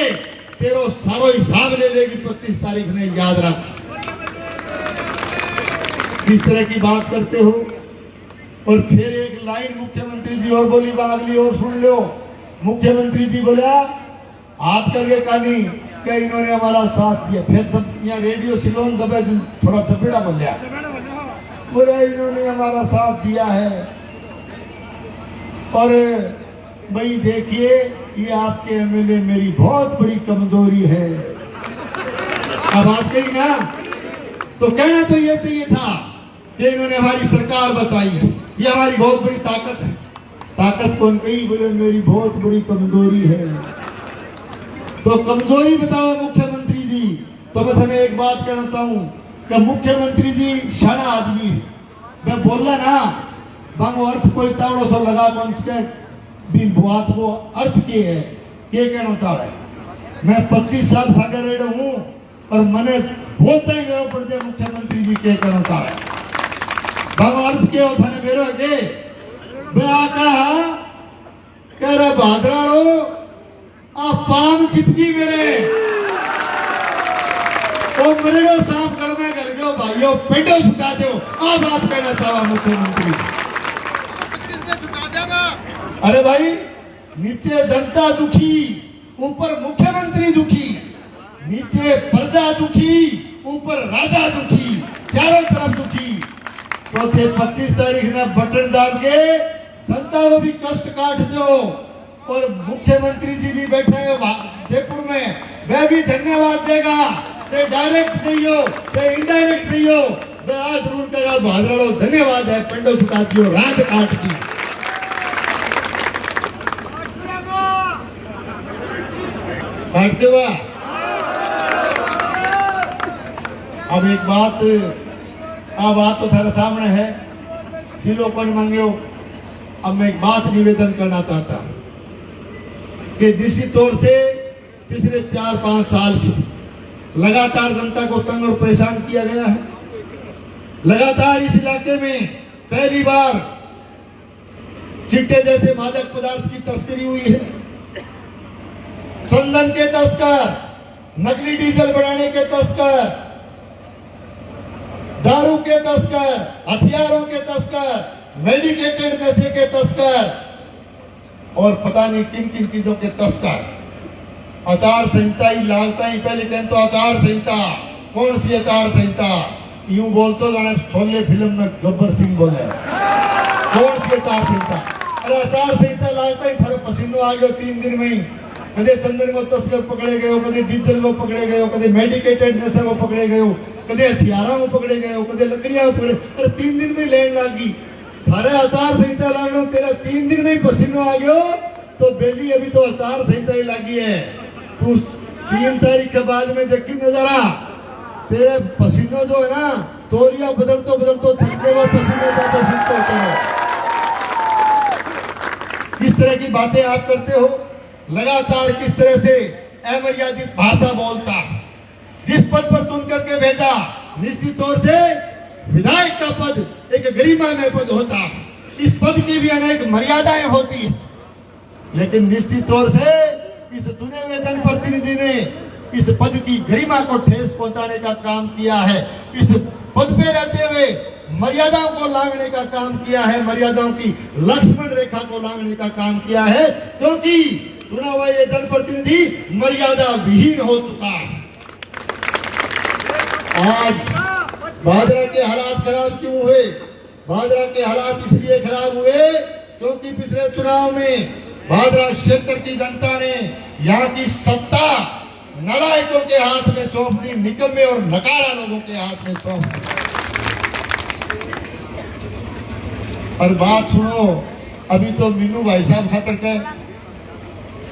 तेरो सारो हिसाब ले लेगी 25 तारीख ने, याद रख। किस तरह की बात करते हो? और फिर एक लाइन मुख्यमंत्री जी और बोली, अगली और सुन लो। मुख्यमंत्री जी बोला हाथ करके कहानी क्या इन्होंने हमारा साथ दिया। फिर तब यहाँ रेडियो सिलोन दबे थोड़ा तपेड़ा बोल लिया, बोला इन्होंने हमारा साथ दिया है। और भाई देखिए ये आपके एमएलए मेरी बहुत बड़ी कमजोरी है। अब आप कही ना तो कहना तो ये चाहिए था कि इन्होंने हमारी सरकार बचाई है, ये हमारी बहुत बड़ी ताकत है। ताकत कौन कही, बोले मेरी बहुत बड़ी कमजोरी है। तो कमजोरी बताओ मुख्यमंत्री जी। तो मैं तुम्हें एक बात कहना चाहूं कि मुख्यमंत्री जी शाना आदमी है। मैं बोला ना बांगो अर्थ कोई तावड़ो सो लगा कौन से भी बात को अर्थ के है ये कहना चाह रहे। मैं 25 साल सागर रेड हूं और मैंने बोलता ही मेरे ऊपर से मुख्यमंत्री जी के कहना चाह रहे बांगो अर्थ के थाने मेरे के मैं आका कह रहा भादराड़ो आ पाम चिपकी मेरे ओ मेरे साफ करना कर दो भाइयों, पेटो झुका दो। आ बात कहना चाहा मुख्यमंत्री। अरे भाई नीचे जनता दुखी, ऊपर मुख्यमंत्री दुखी, नीचे प्रजा दुखी, ऊपर राजा दुखी, चारों तरफ दुखी। तो 25 तारीख ने बटन दाब के जनता को भी कष्ट काट दो। और मुख्यमंत्री जी भी बैठे हैं जयपुर में, वह भी धन्यवाद देगा, चाहे डायरेक्ट दियो चाहे इनडायरेक्ट दियो। मैं आज जरूर कहा भादराड़ो धन्यवाद है, पेंडो झुका दियो राज काट दी। काटते हुआ अब एक बात तो थारे सामने है, जिलो कौन मांगियो। अब मैं एक बात निवेदन करना चाहता हूं कि निश्चित तौर से पिछले 4-5 साल से लगातार जनता को तंग और परेशान किया गया है। लगातार इस इलाके में पहली बार चिट्टे जैसे मादक पदार्थ की तस्करी हुई है। संदन के तस्कर, नकली डीजल बनाने के तस्कर, दारू के तस्कर, हथियारों के तस्कर, मेडिकेटेड नशे के तस्कर और पता नहीं किन किन चीजों के तस्कर। आचार संहिता ही लागता ही पहले कहते तो आचार संहिता, कौन सी आचार संहिता? यूं बोलते जाने शोले फिल्म में गब्बर सिंह बोले कौन सी आचार संहिता? अरे आचार संहिता लागता ही थारे पसीनो आ गयो 3 दिन में ही। कदे चंदन को तस्कर पकड़े गए, कदे डीजल को पकड़े गए, कदे मेडिकेटेड नशा को पकड़े गए, कदे हथियारों को पकड़े गए, कदे लकड़ियां को पकड़े। अरे 3 दिन में लैंड लागी थारे आचार संहिता लागो। तेरा 3 दिन में ही पसीनो आ गयो तो बेली अभी तो आचार संहिता ही लागी है। तू 3 तारीख के बाद में देखी नजरा तेरे पसीनो जो है ना तोलिया बदलतो थक जाएगा पसीने का तो फिर किस तरह की बातें आप करते हो। लगातार किस तरह से अमर्यादित भाषा बोलता, जिस पद पर चुन करके भेजा निश्चित तौर से विधायक का पद एक गरिमामय पद होता है। इस पद की भी अनेक मर्यादाएं होती है, लेकिन निश्चित तौर से इस चुने हुए जनप्रतिनिधि ने इस पद की गरिमा को ठेस पहुंचाने का काम किया है। इस पद पे रहते हुए मर्यादाओं को लांघने का काम किया है, मर्यादाओं की लक्ष्मण रेखा को लांघने का काम किया है, क्योंकि चुना हुआ ये जनप्रतिनिधि मर्यादा विहीन हो चुका है। आज भादरा के हालात खराब क्यों हुए? भादरा के हालात इसलिए खराब हुए क्योंकि पिछले चुनाव में भादरा क्षेत्र की जनता ने यहाँ की सत्ता नालायकों के हाथ में सौंप दी, निकम्मे और नकारा लोगों के हाथ में सौंप दी। और बात सुनो, अभी तो मीनू भाई साहब खातर कहे,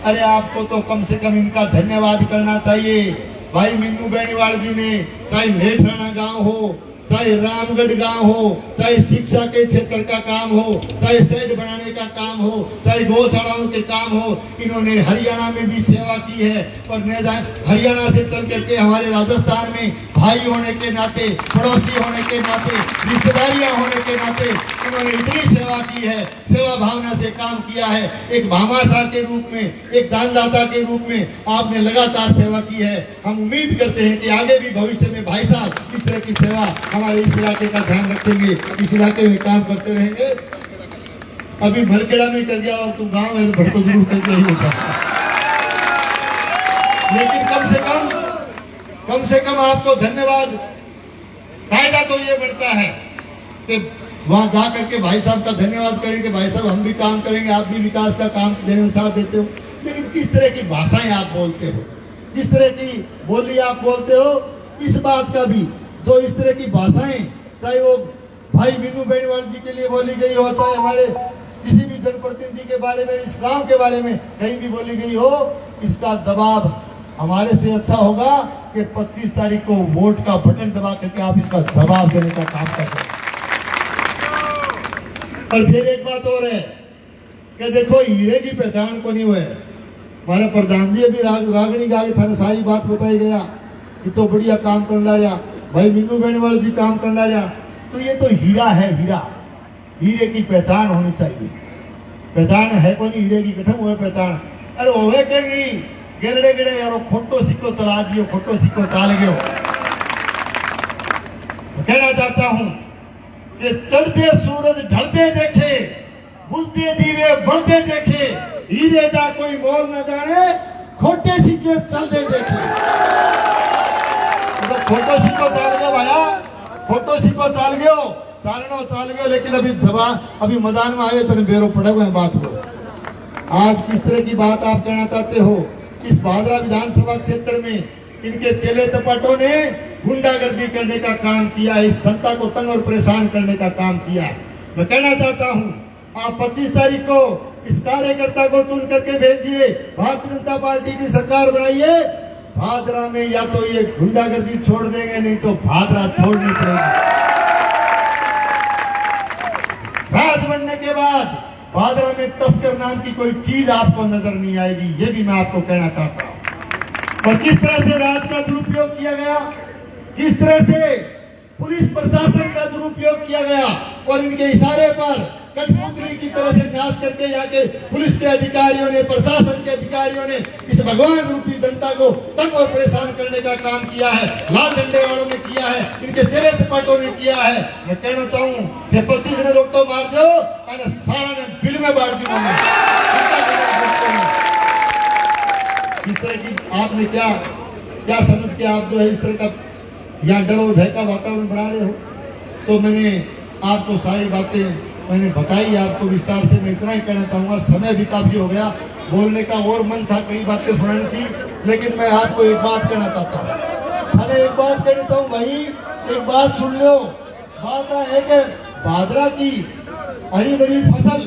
अरे आपको तो कम से कम इनका धन्यवाद करना चाहिए। भाई मीनू बेनीवाल जी ने चाहे नेठाना गांव हो, चाहे रामगढ़ गांव हो, चाहे शिक्षा के क्षेत्र का काम हो, चाहे शेड बनाने का काम हो, चाहे गौशालाओं के काम हो, इन्होंने हरियाणा में भी सेवा की है। और हरियाणा से चल करके हमारे राजस्थान में भाई होने के नाते, पड़ोसी होने के नाते, रिश्तेदारियां होने के नाते इन्होंने इतनी सेवा की है, सेवा भावना से काम किया है। एक भामाशाह के रूप में, एक दानदाता के रूप में आपने लगातार सेवा की है। हम उम्मीद करते हैं कि आगे भी भविष्य में भाई साहब इस तरह की सेवा हमारे इस इलाके का ध्यान रखेंगे, इस इलाके में काम करते रहेंगे। अभी भरखेड़ा में कर गया, तुम गांव है तो भर तो जरूर करके ही हो सकता। लेकिन कम से कम आपको धन्यवाद, फायदा तो ये बढ़ता है कि वहां जा करके भाई साहब का धन्यवाद करेंगे, भाई साहब हम भी काम करेंगे, आप भी विकास का काम देने में साथ देते हो। लेकिन किस तरह की भाषाएं आप बोलते हो, किस तरह की बोली आप बोलते हो, इस बात का भी जो इस तरह की भाषाएं, चाहे वो भाई मीनू बेनीवाल जी के लिए बोली गई हो, चाहे हमारे किसी भी जनप्रतिनिधि के बारे में, इस गांव के बारे में कहीं भी बोली गई हो, इसका जवाब हमारे से अच्छा होगा कि 25 तारीख को वोट का बटन दबा करके आप इसका जवाब देने का काम करें। और फिर एक बात और है कि देखो हीरे की पहचान को नहीं हुए, हमारे प्रधान जी अभी रागनी गा था, सारी बात बताई गया कि तो बढ़िया काम करना रहा, भाई मीनू बेनीवाल जी काम करना रहा, तो ये तो हीरा है, हीरे की पहचान होनी चाहिए। पहचान है को नहीं हीरे की, कठम हुए पहचान, अरे होवे के नहीं गेलड़े गिड़े यारो खोटो सिक्को चला जियो, खोटो सिक्को चाल गयो। कहना चाहता हूं कि चढ़ते सूरज ढलते देखे, बुझते दीवे बढ़ते देखे, हीरे दा कोई मोल न जाने, खोटे सिक्के चलते देखे। तो खोटो सिक्को चाल गयो भाया, खोटो सिक्को चाल गयो, चाल गयो, लेकिन अभी मैदान में आए तो बेरो पड़े हुए बात को। आज किस तरह की बात आप कहना चाहते हो? इस भादरा विधानसभा क्षेत्र में इनके चेले चपाटों ने गुंडागर्दी करने का काम किया, इस जनता को तंग और परेशान करने का काम किया। मैं कहना चाहता हूं आप 25 तारीख को इस कार्यकर्ता को चुन करके भेजिए, भारतीय जनता पार्टी की सरकार बनाइए। भादरा में या तो ये गुंडागर्दी छोड़ देंगे, नहीं तो भादरा छोड़नी पड़ेगी। राज बनने के बाद भादरा में तस्कर नाम की कोई चीज आपको नजर नहीं आएगी, ये भी मैं आपको कहना चाहता हूं। और किस तरह से राज का दुरुपयोग किया गया, किस तरह से पुलिस प्रशासन का दुरुपयोग किया गया, और इनके इशारे पर कठपुतली की तरह से नाच करके यहाँ के पुलिस के अधिकारियों ने, प्रशासन के अधिकारियों ने इस भगवान रूपी जनता को तंग और परेशान करने का काम किया है। लाल झंडे वालों ने किया है, इनके चेले चपाटों ने किया है। मैं कहना चाहूँ 25 ने रोक तो मार दो, मैंने सारा ने बिल में बांट दी। इस तरह की आपने क्या समझ के आप जो है इस तरह का यहाँ डर और भय का वातावरण बना रहे हो? तो मैंने आपको सारी बातें मैंने बताई, आपको विस्तार से मैं इतना ही कहना चाहूंगा। समय भी काफी हो गया, बोलने का और मन था, कई बातें सुनानी थी, लेकिन मैं आपको एक बात कहना चाहता हूँ। अरे एक बात कहना चाहूँ भाई, एक बात सुन लो। बात है कि भादरा की हरी भरी फसल,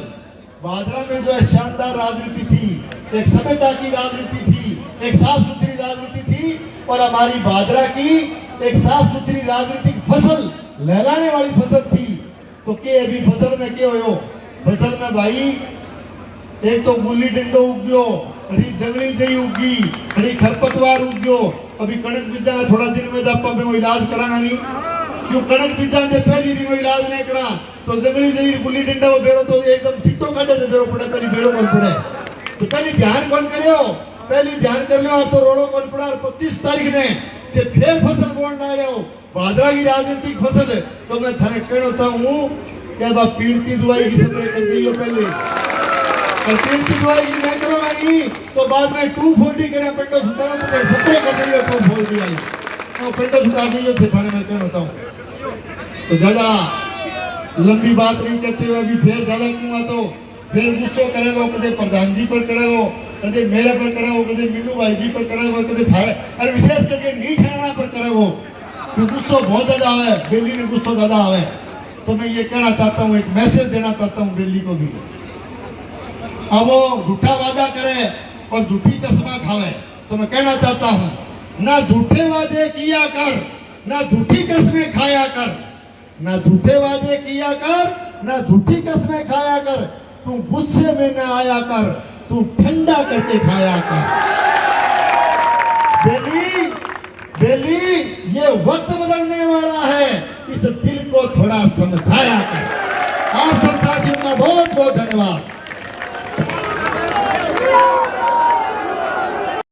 भादरा में जो है शानदार राजनीति थी, एक सभ्यता की राजनीति थी, एक साफ सुथरी राजनीति थी, और हमारी भादरा की एक साफ सुथरी राजनीतिक फसल, लहलाने वाली फसल थी। तो के अभी फसल में क्या हो? फसल में भाई एक तो गुल्ली डंडो उग गयो, कड़ी जंगली जई उगी, कड़ी खरपतवार उग गयो। अभी कणक बीजा थोड़ा दिन में जब मैं वो इलाज कराना नहीं, क्यों कणक बीजा ने पहली भी वो इलाज नहीं करा, तो जंगली जई गुल्ली डंडा वो बेरो तो एकदम छिट्टो काटे से बेरो पड़े, पहली बेरो कौन पड़े, तो पहली ध्यान कौन करे हो, पहली ध्यान कर लो। आप तो रोड़ो कौन पड़ा, 25 तारीख ने फिर फसल बोलना रहे हो, भादरा की राजनीतिक फसल। तो मैं थाने कहना चाहूँ कि बाप पीड़ती दवाई की स्प्रे कर दी हो पहले, और पीड़ती दवाई की नहीं करोगा नहीं तो बाद में 240 करें पेटो छुटा तो स्प्रे कर दी हो 240 आई, तो पेटो छुटा दी हो थाने में कहना चाहूँ। तो ज्यादा लंबी बात नहीं करते हुए अभी फिर ज्यादा कहूँगा तो फिर गुस्सो करेगा, कदे प्रधान जी पर करेगा, कदे मेरे पर करेगा, कदे मीनू भाई जी पर करेगा, कदे थारे और विशेष करके नीठ ठाणा पर करेगा, तो गुस्सो बहुत ज्यादा आवे, बेली ने गुस्सो ज्यादा आवे। तो मैं ये कहना चाहता हूँ, एक मैसेज देना चाहता हूँ बेली को भी। अब वो झूठा वादा करे और झूठी कसमा खावे, तो मैं कहना चाहता हूँ ना झूठे वादे किया कर, ना झूठी कसमें खाया कर, ना झूठे वादे किया कर, ना झूठी कसमें खाया कर, तू गुस्से में न आया कर, तू ठंडा करके खाया कर। बेली ये वक्त बदलने वाला है, इस दिल को थोड़ा समझाया कर। आप सब साथियों का बहुत बहुत धन्यवाद।